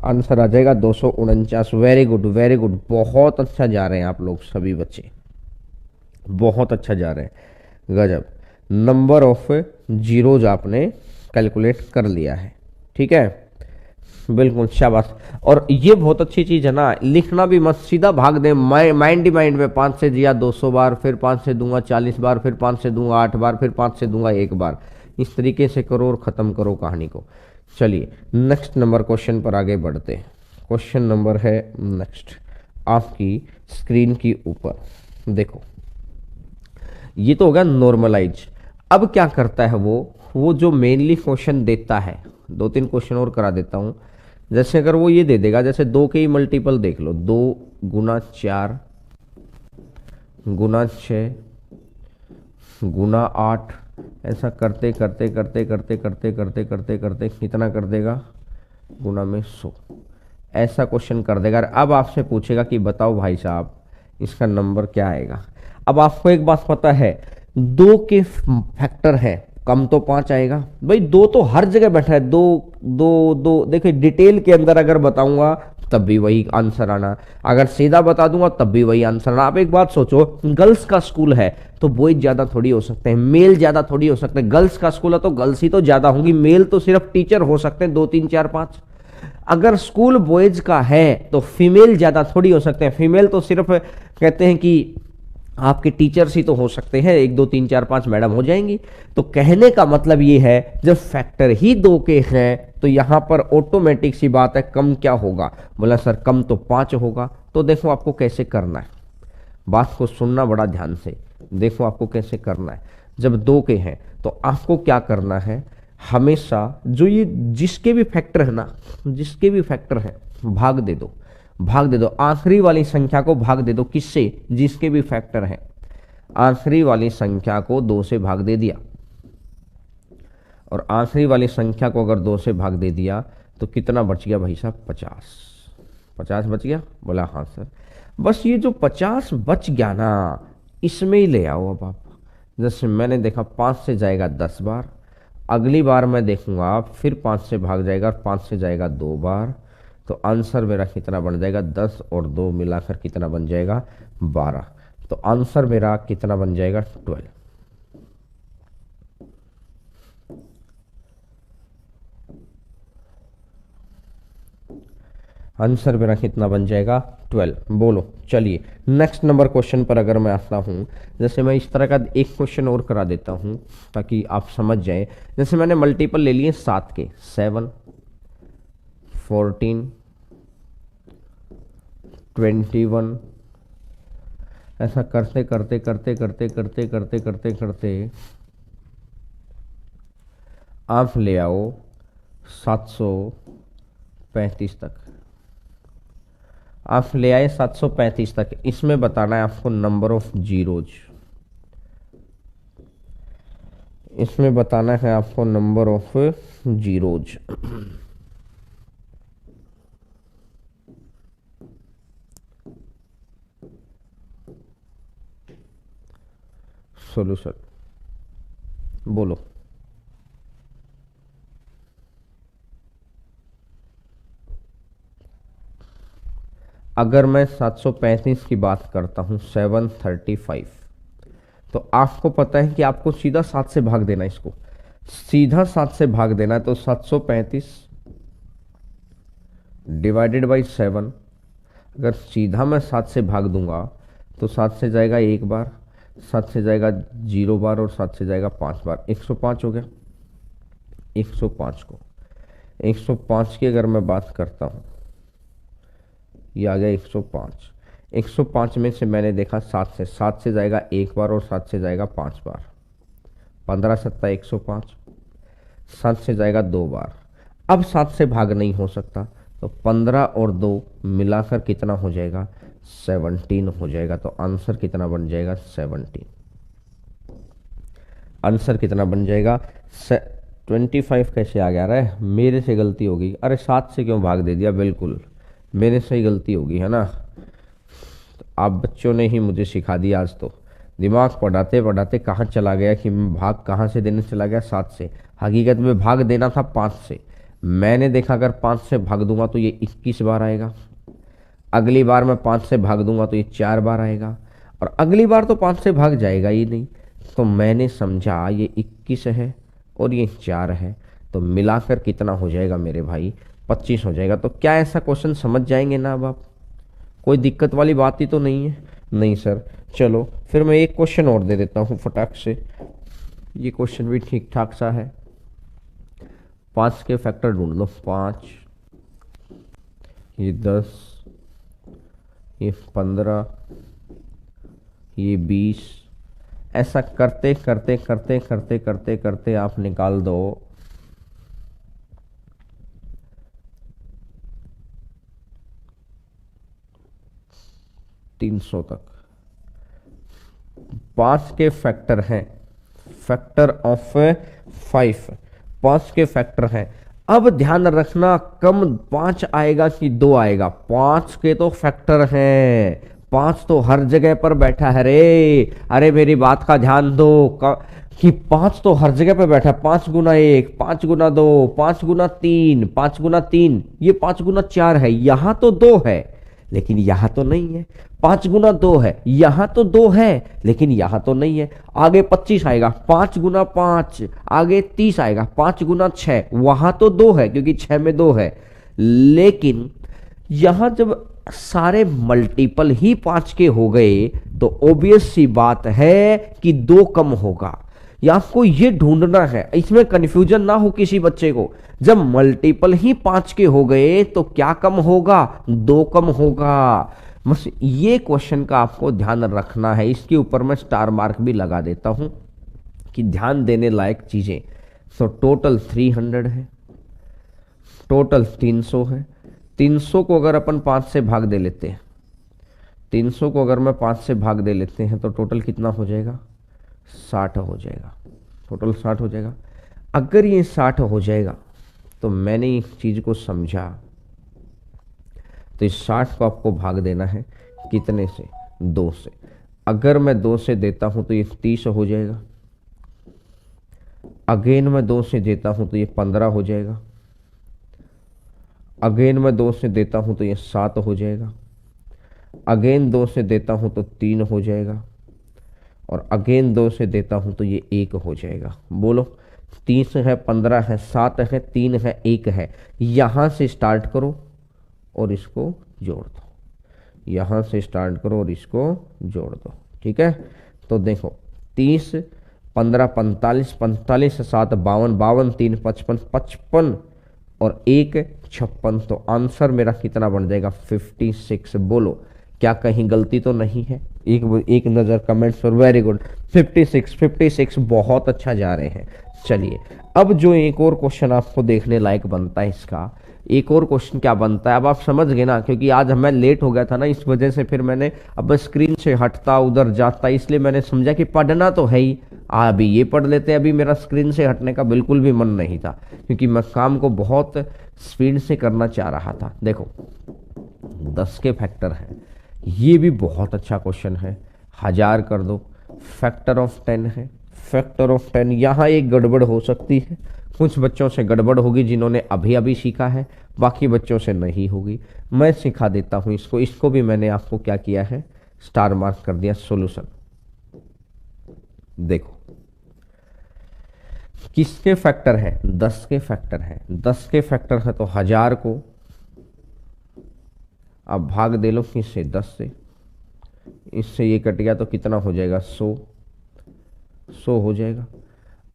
आंसर आ जाएगा 249। वेरी गुड वेरी गुड, बहुत अच्छा जा रहे हैं आप लोग सभी बच्चे, बहुत अच्छा जा रहे हैं, गजब। नंबर ऑफ जीरोज आपने कैलकुलेट कर लिया है, ठीक है, बिल्कुल शाबाश। और ये बहुत अच्छी चीज है ना, लिखना भी मत, सीधा भाग दे माइंड ही माइंड में। 5 से दिया 200 बार, फिर 5 से दूंगा 40 बार, फिर 5 से दूंगा 8 बार, फिर 5 से दूंगा 1 बार। इस तरीके से करो और खत्म करो कहानी को। चलिए नेक्स्ट नंबर क्वेश्चन पर आगे बढ़ते हैं। क्वेश्चन नंबर है नेक्स्ट आपकी स्क्रीन की ऊपर, देखो ये तो होगा नॉर्मलाइज। अब क्या करता है वो जो मेनली क्वेश्चन देता है, 2-3 क्वेश्चन और करा देता हूं। जैसे अगर वो ये दे देगा, जैसे 2 के ही मल्टीपल देख लो, 2 गुना 4 गुना 6 गुना 8, ऐसा करते करते करते करते करते करते करते करते कितना कर देगा? गुना में 100, ऐसा क्वेश्चन कर देगा। अब आपसे पूछेगा कि बताओ भाई साहब इसका नंबर क्या आएगा। अब आपको एक बात पता है, 2 के फैक्टर है, कम तो 5 आएगा भाई। 2 तो हर जगह बैठा है, 2 2 2। देखिए डिटेल के अंदर अगर बताऊंगा तब भी वही आंसर आना, अगर सीधा बता दूंगा तब भी वही आंसर आना। आप एक बात सोचो, गर्ल्स का स्कूल है तो बॉयज ज्यादा थोड़ी हो सकते हैं, मेल ज्यादा थोड़ी हो सकते हैं। गर्ल्स का स्कूल है तो गर्ल्स ही तो ज्यादा होंगी, मेल तो सिर्फ टीचर हो सकते हैं 2 3 4 5। अगर स्कूल बॉयज का है तो फीमेल ज्यादा थोड़ी हो सकते हैं, फीमेल तो सिर्फ कहते हैं कि आपके टीचर्स ही तो हो सकते हैं, 1 2 3 4 5 मैडम हो जाएंगी। तो कहने का मतलब ये है, जब फैक्टर ही 2 के हैं तो यहां पर ऑटोमेटिक सी बात है कम क्या होगा? बोला सर कम तो 5 होगा। तो देखो आपको कैसे करना है, बात को सुनना बड़ा ध्यान से, देखो आपको कैसे करना है। जब 2 के हैं तो आपको क्या करना है, हमेशा जो ये जिसके भी फैक्टर है ना, जिसके भी फैक्टर है भाग दे दो, भाग दे दो। आखिरी वाली संख्या को भाग दे दो, किससे? जिसके भी फैक्टर है। आखिरी वाली संख्या को 2 से भाग दे दिया, और आखिरी वाली संख्या को अगर 2 से भाग दे दिया तो कितना बच गया भाई साहब? 50। 50 बच गया? बोला हाँ सर। बस ये जो 50 बच गया ना, इसमें ही ले आओ। अब आप जैसे मैंने देखा 5 से जाएगा 10 बार, अगली बार मैं देखूंगा फिर 5 से भाग जाएगा, 5 से जाएगा 2 बार। तो आंसर मेरा कितना बन जाएगा? 10 और 2 मिलाकर कितना बन जाएगा? 12। तो आंसर मेरा कितना बन जाएगा? 12। आंसर मेरा कितना बन जाएगा? 12। बोलो चलिए नेक्स्ट नंबर क्वेश्चन पर अगर मैं आता हूं, जैसे मैं इस तरह का एक क्वेश्चन और करा देता हूं ताकि आप समझ जाएं। जैसे मैंने मल्टीपल ले लिए 7 के, 7 14 21, ऐसा करते करते करते करते करते करते करते करते आप ले आओ 735 तक। आप ले आए 735 तक। इसमें बताना है आपको नंबर ऑफ जीरोज, इसमें बताना है आपको नंबर ऑफ जीरोज। सोल्यूशन बोलो। अगर मैं 735 की बात करता हूं, 735, तो आपको पता है कि आपको सीधा 7 से भाग देना, इसको सीधा 7 से भाग देना है। तो 735 डिवाइडेड बाई 7, अगर सीधा मैं 7 से भाग दूंगा तो 7 से जाएगा 1 बार, 7 से जाएगा 0 बार, और 7 से जाएगा 5 बार। 105 हो गया। 105 को 105 की अगर मैं बात करता हूं, ये आ गया 105। 105 में से मैंने देखा 7 से जाएगा 1 बार, और 7 से जाएगा 5 बार। 15 7 105। 7 से जाएगा 2 बार। अब 7 से भाग नहीं हो सकता, तो 15 और 2 मिलाकर कितना हो जाएगा, 17 हो जाएगा। तो आंसर कितना बन जाएगा, 17। आंसर कितना बन जाएगा, 25 कैसे आ गया रहा है, मेरे से गलती होगी। अरे 7 से क्यों भाग दे दिया, बिल्कुल मेरे से ही गलती होगी, है ना। तो आप बच्चों ने ही मुझे सिखा दिया आज तो। दिमाग पढ़ाते पढ़ाते कहाँ चला गया कि मैं भाग कहाँ से देने चला गया, 7 से। हकीकत में भाग देना था 5 से। मैंने देखा अगर 5 से भाग दूंगा तो ये 21 बार आएगा, अगली बार मैं 5 से भाग दूंगा तो ये 4 बार आएगा, और अगली बार तो 5 से भाग जाएगा ही नहीं। तो मैंने समझा ये 21 है और ये 4 है, तो मिलाकर कितना हो जाएगा मेरे भाई, 25 हो जाएगा। तो क्या ऐसा क्वेश्चन समझ जाएंगे ना अब आप, कोई दिक्कत वाली बात ही तो नहीं है। नहीं सर, चलो फिर मैं एक क्वेश्चन और दे देता हूँ फटाक से। ये क्वेश्चन भी ठीक ठाक सा है। 5 के फैक्टर ढूंढ लो। 5, ये 10, ये 15, ये 20। ऐसा करते करते करते करते करते करते आप निकाल दो 300 तक। 5 के फैक्टर हैं, फैक्टर ऑफ 5, 5 के फैक्टर हैं। अब ध्यान रखना कम 5 आएगा कि 2 आएगा, 5 के तो फैक्टर हैं, 5 तो हर जगह पर बैठा है रे। अरे मेरी बात का ध्यान दो कि 5 तो हर जगह पर बैठा है। 5 गुना 1, 5 गुना 2, 5 गुना 3, 5 गुना 3, ये 5 गुना 4 है, यहां तो 2 है लेकिन यहां तो नहीं है। 5 गुना 2 है, यहां तो 2 है लेकिन यहां तो नहीं है। आगे 25 आएगा, 5 गुना 5, आगे 30 आएगा, 5 गुना 6, वहां तो 2 है क्योंकि 6 में 2 है। लेकिन यहां जब सारे मल्टीपल ही 5 के हो गए तो ऑब्वियस सी बात है कि 2 कम होगा। या आपको ये ढूंढना है, इसमें कंफ्यूजन ना हो किसी बच्चे को। जब मल्टीपल ही 5 के हो गए तो क्या कम होगा, 2 कम होगा। बस ये क्वेश्चन का आपको ध्यान रखना है। इसके ऊपर मैं स्टार मार्क भी लगा देता हूं कि ध्यान देने लायक चीजें। तो टोटल 300 है, टोटल 300 है। 300 को अगर अपन 5 से भाग दे लेते हैं, 300 को अगर मैं 5 से भाग दे लेते हैं तो टोटल कितना हो जाएगा, 60 हो जाएगा। टोटल 60 हो जाएगा। अगर ये 60 हो जाएगा तो मैंने एक चीज को समझा, तो इस 60 को आपको भाग देना है कितने से, 2 से। अगर मैं 2 से देता हूं तो ये 30 हो जाएगा। अगेन मैं 2 से देता हूं तो ये 15 हो जाएगा। अगेन मैं 2 से देता हूं तो ये 7 हो जाएगा। अगेन 2 से देता हूं तो 3 हो जाएगा, और अगेन 2 से देता हूं तो ये 1 हो जाएगा। बोलो, 30 है, 15 है, 7 है, 3 है, 1 है। यहां से स्टार्ट करो और इसको जोड़ दो, यहां से स्टार्ट करो और इसको जोड़ दो। ठीक है, तो देखो 30, 15, 45, 45 7 52, 52 3 55, 55 और 1 56। तो आंसर मेरा कितना बन जाएगा, 56। बोलो, क्या कहीं गलती तो नहीं है। एक नज़र कमेंट्स पर। वेरी गुड, 56, 56 बहुत अच्छा जा रहे हैं। चलिए, अब जो एक और क्वेश्चन आपको देखने लायक बनता है, इसका एक और क्वेश्चन क्या बनता है अब आप समझ गए ना। क्योंकि आज मैं लेट हो गया था ना, इस वजह से फिर मैंने अब स्क्रीन से हटता उधर जाता, इसलिए मैंने समझा कि पढ़ना तो है ही, अभी ये पढ़ लेते हैं। अभी मेरा स्क्रीन से हटने का बिल्कुल भी मन नहीं था, क्योंकि मैं काम को बहुत स्पीड से करना चाह रहा था। देखो, 10 के फैक्टर है, ये भी बहुत अच्छा क्वेश्चन है। 1000 कर दो, फैक्टर ऑफ 10 है। फैक्टर ऑफ 10, यहाँ एक गड़बड़ हो सकती है। कुछ बच्चों से गड़बड़ होगी जिन्होंने अभी अभी सीखा है, बाकी बच्चों से नहीं होगी। मैं सिखा देता हूँ इसको। इसको भी मैंने आपको क्या किया है, स्टार मार्क कर दिया। सॉल्यूशन देखो, किसके फैक्टर है, 10 के फैक्टर है। 10 के फैक्टर है तो 1000 को अब भाग दे लो किससे, 10 से। इससे ये कट गया तो कितना हो जाएगा, 100 हो जाएगा।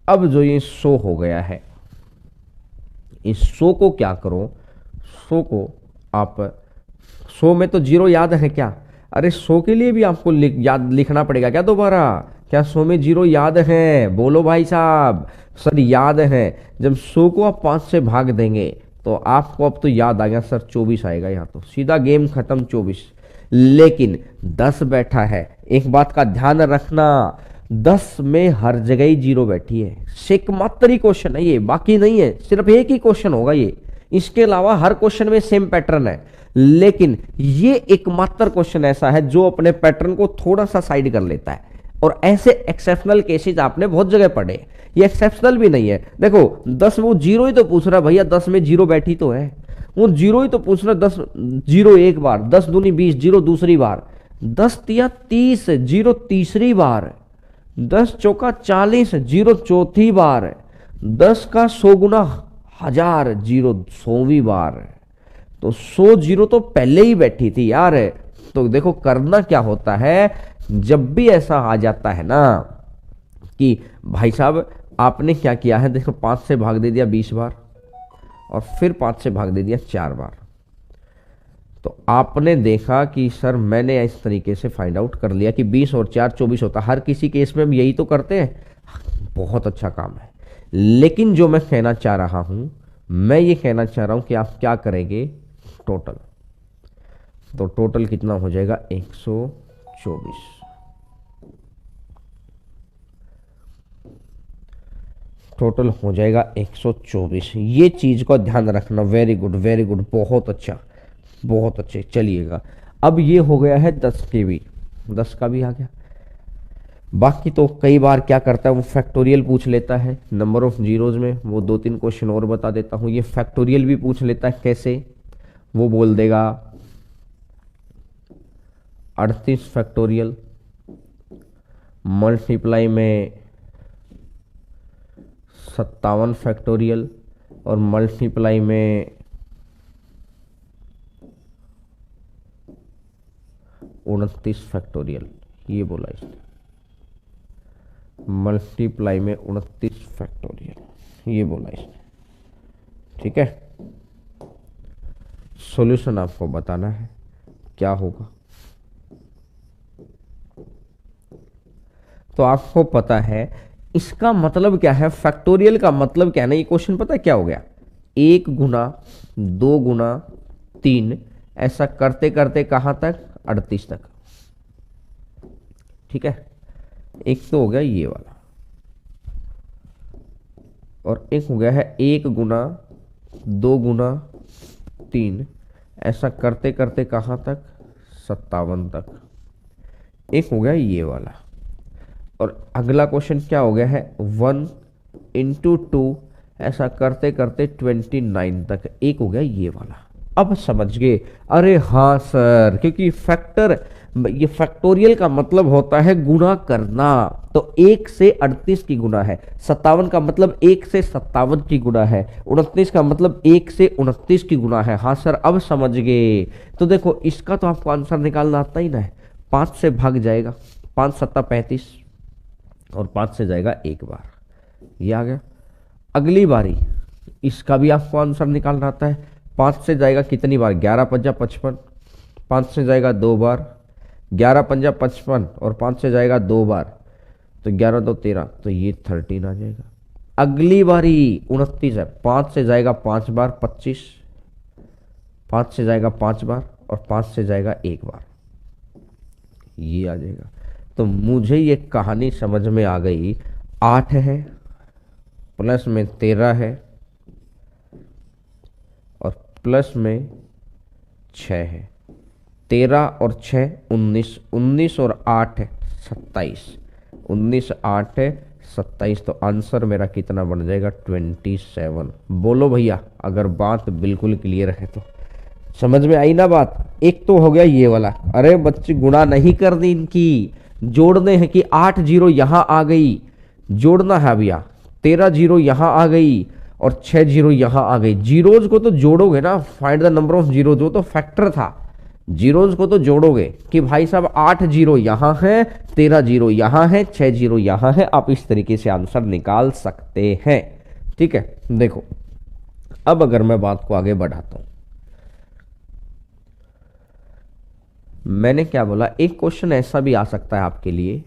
अब जो ये 100 हो गया है, इस 100 को क्या करो, 100 को आप 100 में तो 0 याद है क्या, अरे 100 के लिए भी आपको याद लिखना पड़ेगा क्या दोबारा, क्या 100 में जीरो याद है? बोलो भाई साहब। सर याद है। जब 100 को आप 5 से भाग देंगे तो आपको अब तो याद आ गया सर, 24 आएगा यहाँ, तो सीधा गेम खत्म, 24। लेकिन 10 बैठा है, एक बात का ध्यान रखना, 10 में हर जगह ही जीरो बैठी है। एकमात्र ही क्वेश्चन है ये, बाकी नहीं है, सिर्फ एक ही क्वेश्चन होगा ये। इसके अलावा हर क्वेश्चन में सेम पैटर्न है, लेकिन ये एकमात्र क्वेश्चन ऐसा है जो अपने पैटर्न को थोड़ा सा साइड कर लेता है। और ऐसे एक्सेप्शनल केसेस आपने बहुत जगह पढ़े, ये एक्सेप्शनल भी नहीं है। देखो 10 में वो जीरो ही तो पूछ रहा भैया, 10 में जीरो बैठी तो है, वो जीरो ही तो पूछ रहा। 10 जीरो एक बार, 10 दूनी 20, जीरो दूसरी बार, 10 तिया 30, जीरो तीसरी बार, 10 चौका 40, जीरो चौथी बार, 10 का 100 गुना 1000, जीरो 100वीं बार। तो 100 जीरो तो पहले ही बैठी थी यार। तो देखो करना क्या होता है, जब भी ऐसा आ जाता है ना कि भाई साहब आपने क्या किया है, देखो 5 से भाग दे दिया 20 बार और फिर 5 से भाग दे दिया 4 बार, तो आपने देखा कि सर मैंने इस तरीके से फाइंड आउट कर लिया कि 20 और 4 24 होता। हर किसी केस में हम यही तो करते हैं, बहुत अच्छा काम है। लेकिन जो मैं कहना चाह रहा हूं, मैं ये कहना चाह रहा हूं कि आप क्या करेंगे टोटल, तो टोटल कितना हो जाएगा 124। टोटल हो जाएगा 124। ये चीज का ध्यान रखना। वेरी गुड वेरी गुड, बहुत अच्छा बहुत अच्छे। चलिएगा अब ये हो गया है 10 के भी, 10 का भी आ गया। बाकी तो कई बार क्या करता है वो फैक्टोरियल पूछ लेता है नंबर ऑफ जीरोज में, वो 2-3 क्वेश्चन और बता देता हूं। ये फैक्टोरियल भी पूछ लेता है, कैसे? वो बोल देगा 38 फैक्टोरियल मल्टीप्लाई में 57 फैक्टोरियल और मल्टीप्लाई में 29 फैक्टोरियल, ये बोला इसने। मल्टीप्लाई में 29 फैक्टोरियल, ये बोला इसने। ठीक है, सॉल्यूशन आपको बताना है क्या होगा। तो आपको पता है इसका मतलब क्या है, फैक्टोरियल का मतलब क्या है ना। ये क्वेश्चन पता है क्या हो गया, 1 गुना 2 गुना 3, ऐसा करते करते कहां तक, 38 तक। ठीक है, एक तो हो गया ये वाला, और एक हो गया है 1 गुना 2 गुना 3, ऐसा करते करते कहां तक, 57 तक। एक हो गया ये वाला, और अगला क्वेश्चन क्या हो गया है, 1 इंटू 2, ऐसा करते करते 29 तक। एक हो गया ये वाला। अब समझ गए? अरे हाँ सर, क्योंकि ये फैक्टोरियल का मतलब होता है गुणा करना, तो 1 से 38 की गुणा है, 57 का मतलब 1 से 57 की गुणा है, 29 का मतलब 1 से 29 की गुणा है। हाँ सर अब समझ गए। तो देखो इसका तो आपको आंसर निकालना आता ही ना है, 5 से भाग जाएगा, 5 सत्ता 35 और 5 से जाएगा एक बार, ये आ गया। अगली बारी इसका भी आपको आंसर निकालना आता है, 5 से जाएगा कितनी बार, 11 पंजा 55, 5 से जाएगा 2 बार, 11 पंजा 55 और 5 से जाएगा 2 बार, तो 11 2 13, तो ये 13 आ जाएगा। अगली बारी 29 है, 5 से जाएगा 5 बार 25, 5 से जाएगा 5 बार और 5 से जाएगा 1 बार, ये आ जाएगा। तो मुझे ये कहानी समझ में आ गई। 8 है प्लस में 13 है और प्लस में 6 है, 13 और 6 19, 19 और 8 27, 19 8 है 27, तो आंसर मेरा कितना बन जाएगा, 27। बोलो भैया अगर बात बिल्कुल क्लियर है तो। समझ में आई ना बात? एक तो हो गया ये वाला, अरे बच्चे गुणा नहीं करनी इनकी, जोड़ने हैं कि 8 जीरो यहां आ गई, जोड़ना है भैया, 13 जीरो यहां आ गई और 6 जीरो यहां आ गई। जीरोज को तो जोड़ोगे ना, find the number of zero, जो तो फैक्टर था, जीरोज को तो जोड़ोगे कि भाई साहब 8 जीरो यहां है, 13 जीरो यहां है, 6 जीरो यहां है। आप इस तरीके से आंसर निकाल सकते हैं। ठीक है, देखो अब अगर मैं बात को आगे बढ़ाता हूं, मैंने क्या बोला, एक क्वेश्चन ऐसा भी आ सकता है आपके लिए,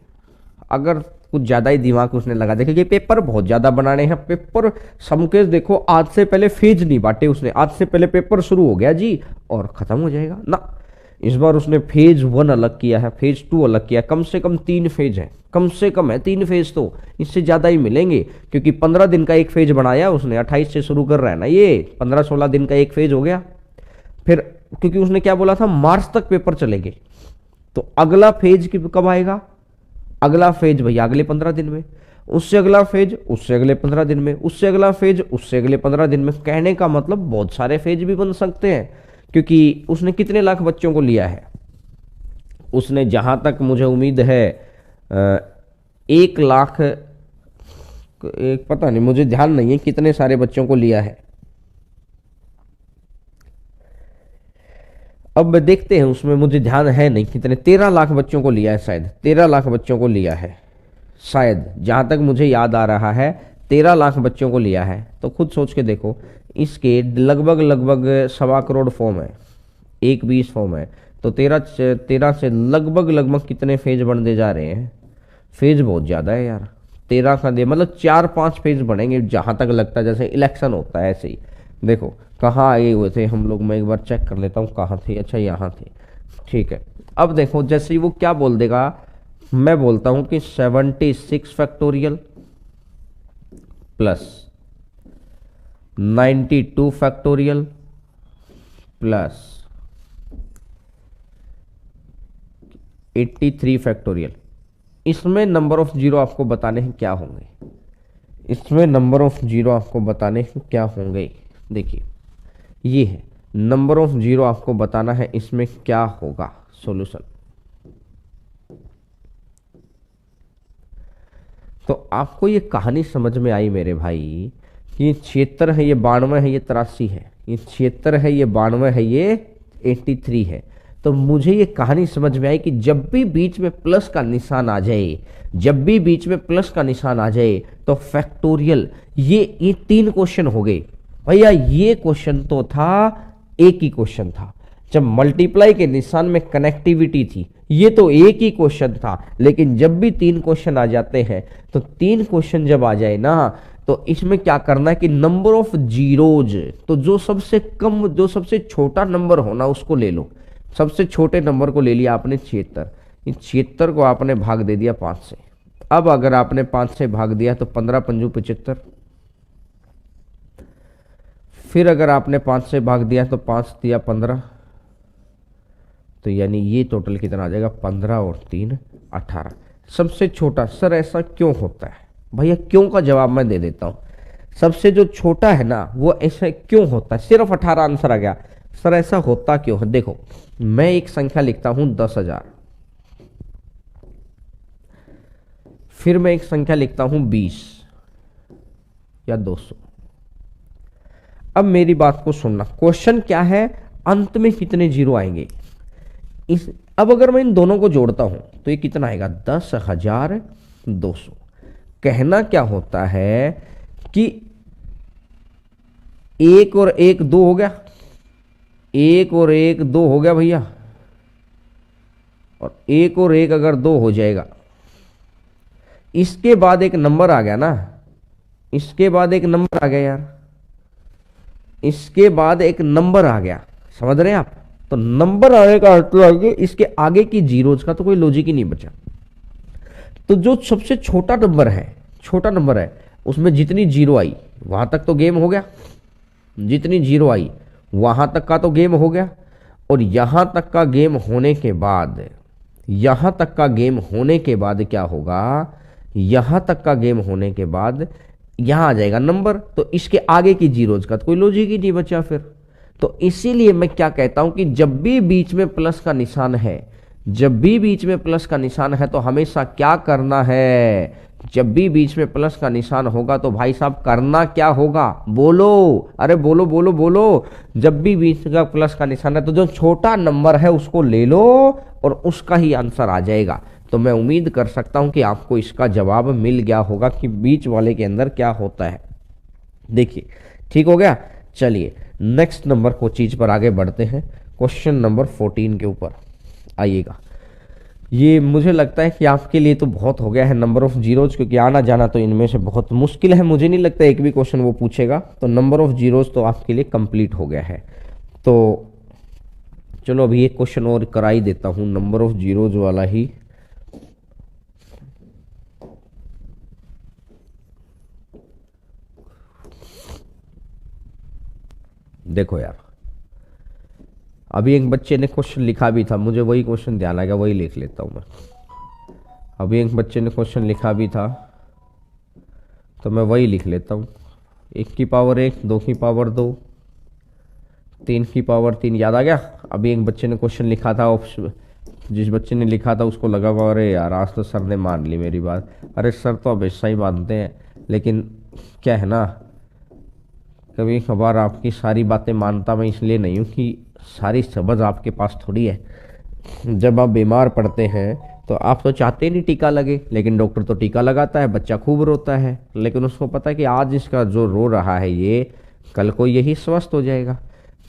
अगर कुछ ज़्यादा ही दिमाग उसने लगा, देखिए कि पेपर बहुत ज़्यादा बनाने हैं, पेपर समकेश देखो आज से पहले फेज नहीं बांटे उसने, आज से पहले पेपर शुरू हो गया जी और ख़त्म हो जाएगा ना। इस बार उसने फेज 1 अलग किया है, फेज 2 अलग किया है, कम से कम 3 फेज है, कम से कम है 3 फेज, तो इससे ज़्यादा ही मिलेंगे क्योंकि 15 दिन का एक फेज बनाया उसने, 28 से शुरू कर रहा है ना, ये 15-16 दिन का एक फेज हो गया। फिर क्योंकि उसने क्या बोला था, मार्च तक पेपर चलेंगे, तो अगला फेज कब आएगा, अगला फेज भैया अगले 15 दिन में, उससे अगला फेज उससे अगले 15 दिन में, उससे अगला फेज उससे अगले 15 दिन में। कहने का मतलब बहुत सारे फेज भी बन सकते हैं क्योंकि उसने कितने लाख बच्चों को लिया है, उसने जहां तक मुझे उम्मीद है 1 लाख, एक पता नहीं मुझे ध्यान नहीं है कितने सारे बच्चों को लिया है। अब देखते हैं उसमें, मुझे ध्यान है नहीं कितने, 13 लाख बच्चों को लिया है शायद, 13 लाख बच्चों को लिया है शायद, जहां तक मुझे याद आ रहा है 13 लाख बच्चों को लिया है। तो खुद सोच के देखो, इसके लगभग लगभग 1.25 करोड़ फॉर्म है, 1/20 फॉर्म है, तो 13 से लगभग लगभग कितने फेज बनते जा रहे हैं, फेज बहुत ज़्यादा है यार। 13 का दे मतलब 4-5 फेज बनेंगे जहां तक लगता है, जैसे इलेक्शन होता है ऐसे ही। देखो कहाँ आए हुए थे हम लोग, मैं एक बार चेक कर लेता हूँ कहाँ थे, अच्छा यहाँ थे, ठीक है। अब देखो जैसे ही वो क्या बोल देगा, मैं बोलता हूँ कि 76 factorial plus 92 factorial plus 83 factorial. इसमें नंबर ऑफ जीरो आपको बताने हैं क्या होंगे, इसमें नंबर ऑफ जीरो आपको बताने हैं क्या होंगे। देखिए ये है नंबर ऑफ जीरो, आपको बताना है इसमें क्या होगा सॉल्यूशन। तो आपको ये कहानी समझ में आई मेरे भाई कि ये 76 है, ये 92 है, ये 83 है, ये 76 है, ये 92 है, ये 83 है। तो मुझे ये कहानी समझ में आई कि जब भी बीच में प्लस का निशान आ जाए, जब भी बीच में प्लस का निशान आ जाए तो फैक्टोरियल, ये 3 क्वेश्चन हो गए भैया। ये क्वेश्चन तो था, एक ही क्वेश्चन था, जब मल्टीप्लाई के निशान में कनेक्टिविटी थी, ये तो एक ही क्वेश्चन था। लेकिन जब भी 3 क्वेश्चन आ जाते हैं, तो 3 क्वेश्चन जब आ जाए ना, तो इसमें क्या करना है कि नंबर ऑफ जीरोज, तो जो सबसे कम, जो सबसे छोटा नंबर होना उसको ले लो। सबसे छोटे नंबर को ले लिया आपने 76, इस 76 को आपने भाग दे दिया 5 से। अब अगर आपने 5 से भाग दिया तो 15 पंजू 75, फिर अगर आपने 5 से भाग दिया तो 5 दिया 15, तो यानी ये टोटल कितना आ जाएगा, 15 और 3 18। सबसे छोटा, सर ऐसा क्यों होता है भैया, क्यों का जवाब मैं दे देता हूं। सबसे जो छोटा है ना वो ऐसा क्यों होता है, सिर्फ 18 आंसर आ गया। सर ऐसा होता क्यों है, देखो मैं एक संख्या लिखता हूं 10,000, फिर मैं एक संख्या लिखता हूं 20 या 200। अब मेरी बात को सुनना, क्वेश्चन क्या है, अंत में कितने जीरो आएंगे। अब अगर मैं इन दोनों को जोड़ता हूं तो ये कितना आएगा, 10,200। कहना क्या होता है कि 1 और 1 2 हो गया, 1 और 1 2 हो गया भैया, और 1 और 1 अगर 2 हो जाएगा, इसके बाद एक नंबर आ गया ना, इसके बाद एक नंबर आ गया यार, इसके बाद एक नंबर आ गया, समझ रहे हैं आप। तो नंबर आने का अर्थ आगे, इसके आगे की जीरोज का तो कोई लॉजिक ही नहीं बचा। तो जो सबसे छोटा नंबर है, छोटा नंबर है, उसमें जितनी जीरो आई वहां तक तो गेम हो गया, जितनी जीरो आई वहां तक का तो गेम हो गया। और यहां तक का गेम होने के बाद, यहां तक का गेम होने के बाद क्या होगा, यहां तक का गेम होने के बाद यहां आ जाएगा नंबर, तो इसके आगे की जीरोज का तो कोई लॉजिक ही नहीं बचा फिर। तो इसीलिए मैं क्या कहता हूं कि जब भी बीच में प्लस का निशान है, जब भी बीच में प्लस का निशान है तो हमेशा क्या करना है, जब भी बीच में प्लस का निशान होगा तो भाई साहब करना क्या होगा, बोलो, अरे बोलो बोलो बोलो। जब भी बीच का प्लस का निशान है तो जो छोटा नंबर है उसको ले लो और उसका ही आंसर आ जाएगा। तो मैं उम्मीद कर सकता हूं कि आपको इसका जवाब मिल गया होगा कि बीच वाले के अंदर क्या होता है। देखिए ठीक हो गया। चलिए नेक्स्ट नंबर को चीज पर आगे बढ़ते हैं, क्वेश्चन नंबर 14 के ऊपर आइएगा। ये मुझे लगता है कि आपके लिए तो बहुत हो गया है नंबर ऑफ जीरोज, क्योंकि आना जाना तो इनमें से बहुत मुश्किल है। मुझे नहीं लगता एक भी क्वेश्चन वो पूछेगा, तो नंबर ऑफ जीरोज तो आपके लिए कंप्लीट हो गया है। तो चलो अभी एक क्वेश्चन और करा ही देता हूँ नंबर ऑफ जीरोज वाला ही। देखो यार, अभी एक बच्चे ने क्वेश्चन लिखा भी था, मुझे वही क्वेश्चन ध्यान आ गया, वही लिख लेता हूँ मैं। अभी एक बच्चे ने क्वेश्चन लिखा भी था, तो मैं वही लिख लेता हूँ। 1 की पावर 1, 2 की पावर 2, 3 की पावर 3, याद आ गया। अभी एक बच्चे ने क्वेश्चन लिखा था, जिस बच्चे ने लिखा था उसको लगा हुआ अरे यार आज तो सर ने मान ली मेरी बात। अरे सर तो हमेशा ही मानते हैं, लेकिन क्या है ना, कभी कभार आपकी सारी बातें मानता मैं इसलिए नहीं हूँ कि सारी समझ आपके पास थोड़ी है। जब आप बीमार पड़ते हैं तो आप तो चाहते नहीं टीका लगे, लेकिन डॉक्टर तो टीका लगाता है, बच्चा खूब रोता है, लेकिन उसको पता है कि आज इसका जो रो रहा है ये कल को यही स्वस्थ हो जाएगा।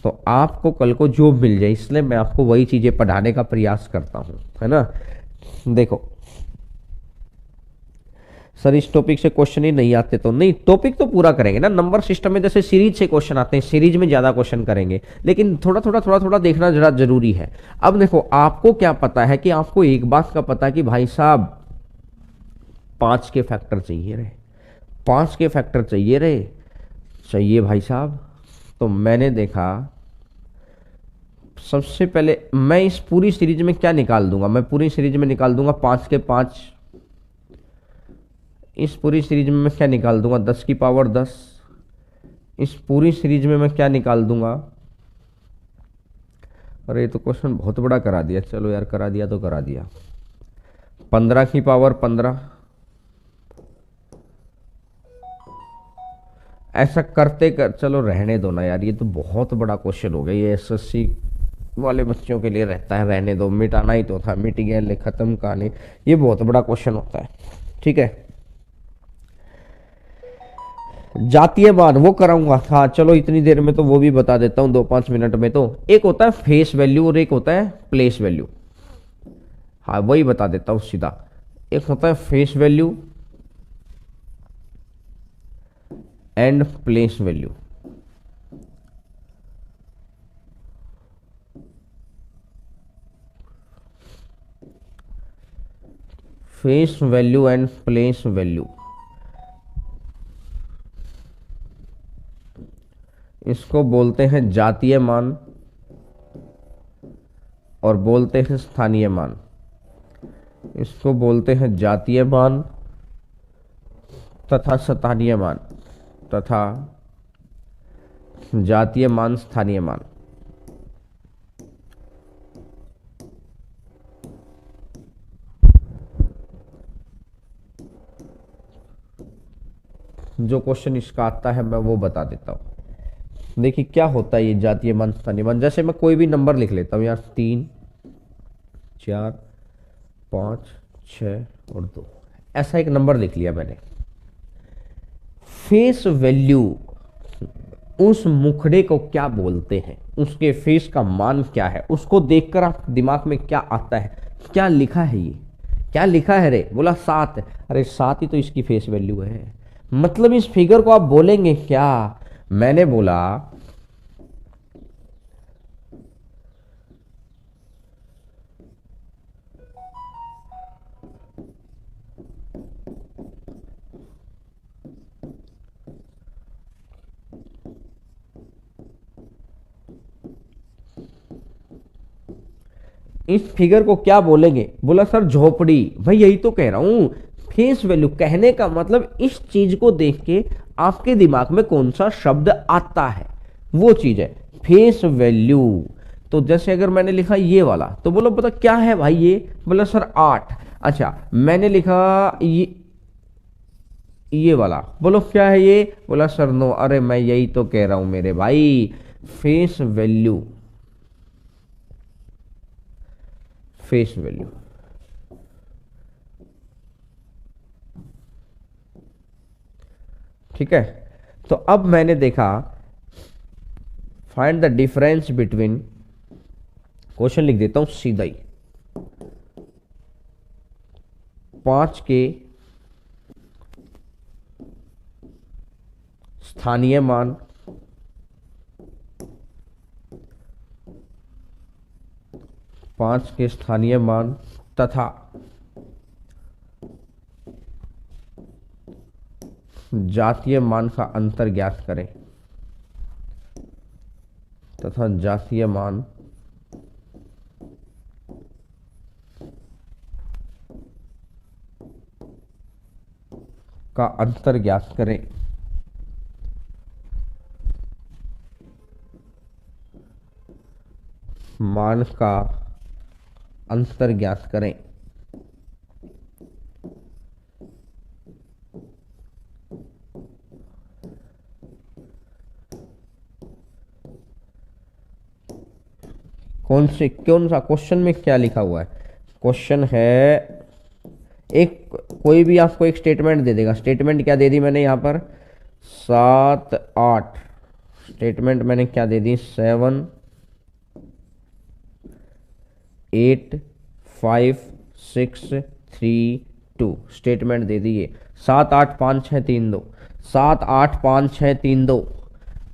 तो आपको कल को जॉब मिल जाए, इसलिए मैं आपको वही चीज़ें पढ़ाने का प्रयास करता हूँ, है ना। देखो सर इस टॉपिक से क्वेश्चन ही नहीं आते, तो नहीं, टॉपिक तो पूरा करेंगे ना। नंबर सिस्टम में जैसे सीरीज से क्वेश्चन आते हैं, सीरीज में ज्यादा क्वेश्चन करेंगे, लेकिन थोड़ा थोड़ा देखना जरा जरूरी है। अब देखो आपको क्या पता है कि आपको एक बात का पता है कि भाई साहब 5 के फैक्टर चाहिए रहे, 5 के फैक्टर चाहिए रहे, चाहिए भाई साहब। तो मैंने देखा सबसे पहले मैं इस पूरी सीरीज में क्या निकाल दूंगा, मैं पूरी सीरीज में निकाल दूंगा 5 के 5। इस पूरी सीरीज में मैं क्या निकाल दूंगा, 10 की पावर 10। इस पूरी सीरीज में मैं क्या निकाल दूंगा, अरे ये तो क्वेश्चन बहुत बड़ा करा दिया, चलो यार करा दिया तो करा दिया। 15 की पावर 15। ऐसा करते कर, चलो रहने दो ना यार, ये तो बहुत बड़ा क्वेश्चन हो गया, ये एसएससी वाले बच्चों के लिए रहता है, रहने दो, मिटाना ही तो था, मिट गया, ले खत्म कहानी। ये बहुत बड़ा क्वेश्चन होता है, ठीक है। जातीय मान वो कराऊंगा, हाँ चलो इतनी देर में तो वो भी बता देता हूँ, 2-5 मिनट में। तो एक होता है फेस वैल्यू और एक होता है प्लेस वैल्यू, हाँ वही बता देता हूँ सीधा। एक होता है face value and place value. Face value and place value, इसको बोलते हैं जातीय मान और बोलते हैं स्थानीय मान। इसको बोलते हैं जातीय मान तथा स्थानीय मान, तथा जातीय मान स्थानीय मान। जो क्वेश्चन इसका आता है मैं वो बता देता हूं। देखिए क्या होता है ये जातीय मान स्थानीय मान, जैसे मैं कोई भी नंबर लिख लेता हूं यार, 3, 4, 5, 6 और 2, ऐसा एक नंबर लिख लिया मैंने। फेस वैल्यू उस मुखड़े को क्या बोलते हैं, उसके फेस का मान क्या है, उसको देखकर आप दिमाग में क्या आता है, क्या लिखा है, ये क्या लिखा है रे, बोला 7, अरे 7 ही तो इसकी फेस वैल्यू है। मतलब इस फिगर को आप बोलेंगे क्या, मैंने बोला इस फिगर को क्या बोलेंगे, बोला सर झोपड़ी। भाई यही तो कह रहा हूं, फेस वैल्यू कहने का मतलब इस चीज को देख के आपके दिमाग में कौन सा शब्द आता है वो चीज है फेस वैल्यू। तो जैसे अगर मैंने लिखा ये वाला, तो बोलो पता क्या है भाई ये, बोला सर 8। अच्छा मैंने लिखा ये वाला, बोलो क्या है ये, बोला सर 9। अरे मैं यही तो कह रहा हूं मेरे भाई, फेस वैल्यू, फेस वैल्यू। ठीक है, तो अब मैंने देखा find the difference between, question लिख देता हूं सीधा ही, 5 के स्थानीय मान तथा जातीय मान का अंतर ज्ञात करें मान का अंतर ज्ञात करें। कौन सा क्वेश्चन में क्या लिखा हुआ है? क्वेश्चन है कोई भी आपको एक स्टेटमेंट दे देगा। स्टेटमेंट क्या दे दी मैंने यहाँ पर? 7 8। स्टेटमेंट मैंने क्या दे दी? 7 8 5 6 3 2 स्टेटमेंट दे दी है। 7 8 5 6 3 2 7 8 5 6 3 2।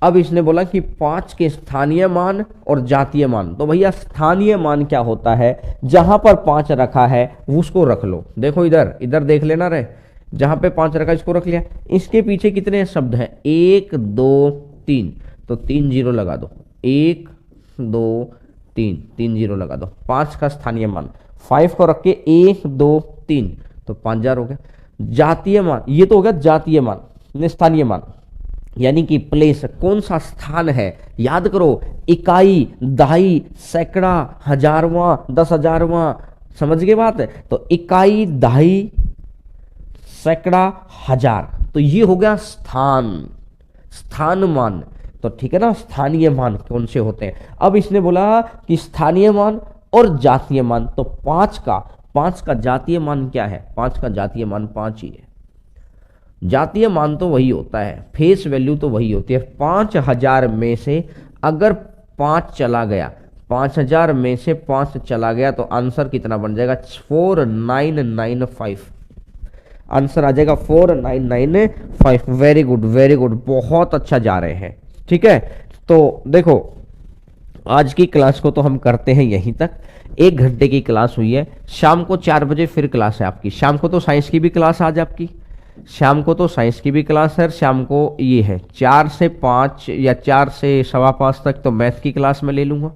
अब इसने बोला कि 5 के स्थानीय मान और जातीय मान। तो भैया स्थानीय मान क्या होता है? जहां पर 5 रखा है उसको रख लो। देखो इधर देख लेना रे, जहां पे 5 रखा इसको रख लिया। इसके पीछे कितने शब्द हैं? 1 2 3, तो 3 0 लगा दो। 1 2 3 3 0 लगा दो। 5 का स्थानीय मान 5 को रख के 1 2 3, तो 5000 हो गया। जातीय मान, ये तो हो गया जातीय मान। स्थानीय मान यानी कि प्लेस, कौन सा स्थान है? याद करो, इकाई, दहाई, सैकड़ा, हजारवां, 10,000वां। समझ गए बात? तो इकाई, दहाई, सैकड़ा, हजार, तो ये हो गया स्थान मान। तो ठीक है ना, स्थानीय मान कौन से होते हैं? अब इसने बोला कि स्थानीय मान और जातीय मान। तो 5 का जातीय मान क्या है? 5 का जातीय मान 5 ही है। जातीय मान तो वही होता है, फेस वैल्यू तो वही होती है। 5000 में से अगर 5 चला गया, 5000 में से 5 चला गया, तो आंसर कितना बन जाएगा? 4995। आंसर आ जाएगा 4995। वेरी गुड, बहुत अच्छा जा रहे हैं। ठीक है, तो देखो आज की क्लास को तो हम करते हैं यहीं तक। 1 घंटे की क्लास हुई है। शाम को 4 बजे फिर क्लास है आपकी। शाम को तो साइंस की भी क्लास आज आपकी। शाम को तो साइंस की भी क्लास है। शाम को ये है 4 से 5 या 4 से 5:15 तक तो मैथ की क्लास में ले लूंगा।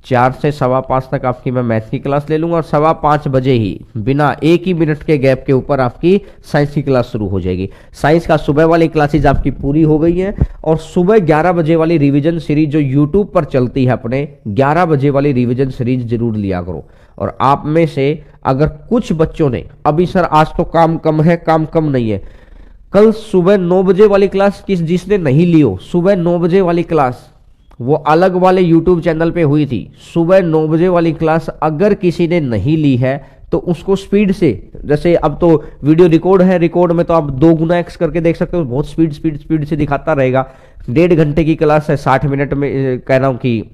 4 से 5:15 तक आपकी मैं मैथ की क्लास ले लूंगा, और 5:15 बजे ही बिना 1 ही मिनट के गैप के ऊपर आपकी साइंस की क्लास शुरू हो जाएगी। साइंस का सुबह वाली क्लासेज आपकी पूरी हो गई है, और सुबह 11 बजे वाली रिवीजन सीरीज जो यूट्यूब पर चलती है अपने, 11 बजे वाली रिवीजन सीरीज जरूर लिया करो। और आप में से अगर कुछ बच्चों ने अभी सर आज तो काम कम है, काम कम नहीं है, कल सुबह 9 बजे वाली क्लास जिसने नहीं ली हो, सुबह 9 बजे वाली क्लास वो अलग वाले यूट्यूब चैनल पे हुई थी। सुबह 9 बजे वाली क्लास अगर किसी ने नहीं ली है तो उसको स्पीड से, जैसे अब तो वीडियो रिकॉर्ड है, रिकॉर्ड में तो आप 2 गुना एक्स करके देख सकते हो, बहुत स्पीड से दिखाता रहेगा। 1.5 घंटे की क्लास है, 60 मिनट में कह रहा हूं कि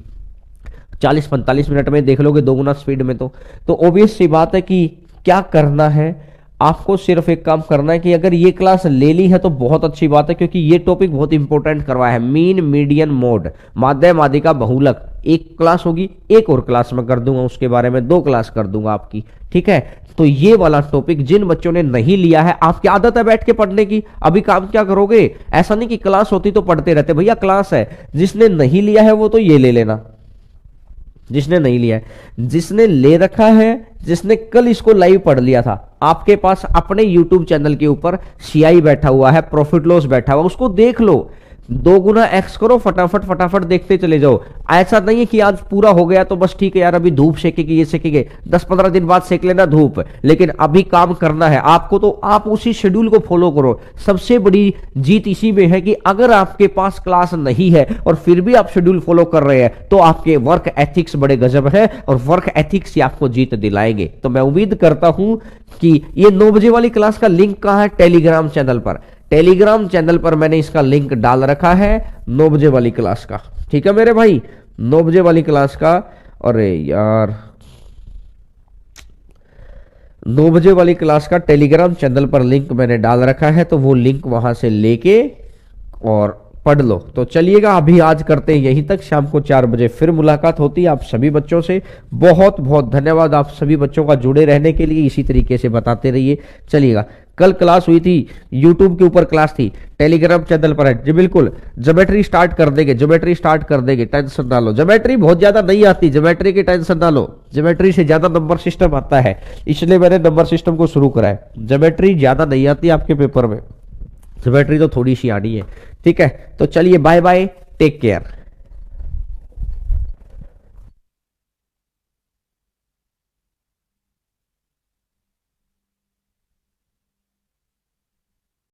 40-45 मिनट में देख लोगे 2 गुना स्पीड में। तो ऑब्वियस सी बात है कि क्या करना है आपको, सिर्फ एक काम करना है कि अगर ये क्लास ले ली है तो बहुत अच्छी बात है, क्योंकि ये टॉपिक बहुत इंपॉर्टेंट करवाया है। मीन, मीडियन, मोड, माध्य, माध्यिका, बहुलक, एक क्लास होगी। एक और क्लास में कर दूंगा उसके बारे में, 2 क्लास कर दूंगा आपकी। ठीक है, तो ये वाला टॉपिक जिन बच्चों ने नहीं लिया है, आपकी आदत है बैठ के पढ़ने की, अभी काम क्या करोगे? ऐसा नहीं कि क्लास होती तो पढ़ते रहते, भैया क्लास है। जिसने नहीं लिया है वो तो ये ले लेना, जिसने नहीं लिया है। जिसने ले रखा है, जिसने कल इसको लाइव पढ़ लिया था, आपके पास अपने YouTube चैनल के ऊपर CI बैठा हुआ है, प्रॉफिट लॉस बैठा हुआ, उसको देख लो। 2 गुना एक्स करो, फटाफट देखते चले जाओ। ऐसा नहीं है कि आज पूरा हो गया तो बस ठीक है यार, अभी धूप सेकेगी, ये सेकेंगे, 10-15 दिन बाद सेक लेना धूप, लेकिन अभी काम करना है आपको, तो आप उसी शेड्यूल को फॉलो करो। सबसे बड़ी जीत इसी में है कि अगर आपके पास क्लास नहीं है और फिर भी आप शेड्यूल फॉलो कर रहे हैं, तो आपके वर्क एथिक्स बड़े गजब है, और वर्क एथिक्स ही आपको जीत दिलाएंगे। तो मैं उम्मीद करता हूं कि ये 9 बजे वाली क्लास का लिंक कहां है? टेलीग्राम चैनल पर। टेलीग्राम चैनल पर मैंने इसका लिंक डाल रखा है 9 बजे वाली क्लास का। ठीक है मेरे भाई, 9 बजे वाली क्लास का। अरे यार 9 बजे वाली क्लास का टेलीग्राम चैनल पर लिंक मैंने डाल रखा है, तो वो लिंक वहां से लेके और पढ़ लो। तो चलिएगा अभी आज करते हैं यहीं तक, शाम को 4 बजे फिर मुलाकात होती है आप सभी बच्चों से। बहुत बहुत धन्यवाद आप सभी बच्चों का जुड़े रहने के लिए, इसी तरीके से बताते रहिए। चलिएगा, कल क्लास हुई थी, यूट्यूब के ऊपर क्लास थी, टेलीग्राम चैनल पर है जी, बिल्कुल ज्योमेट्री स्टार्ट कर देंगे, ज्योमेट्री स्टार्ट कर देंगे, टेंशन ना लो। ज्योमेट्री बहुत ज्यादा नहीं आती, ज्योमेट्री की टेंशन ना लो, ज्योमेट्री से ज्यादा नंबर सिस्टम आता है, इसलिए मैंने नंबर सिस्टम को शुरू करा है। ज्योमेट्री ज्यादा नहीं आती आपके पेपर में, ज्योमेट्री तो थोड़ी सी आनी है। ठीक है, तो चलिए बाय बाय, टेक केयर।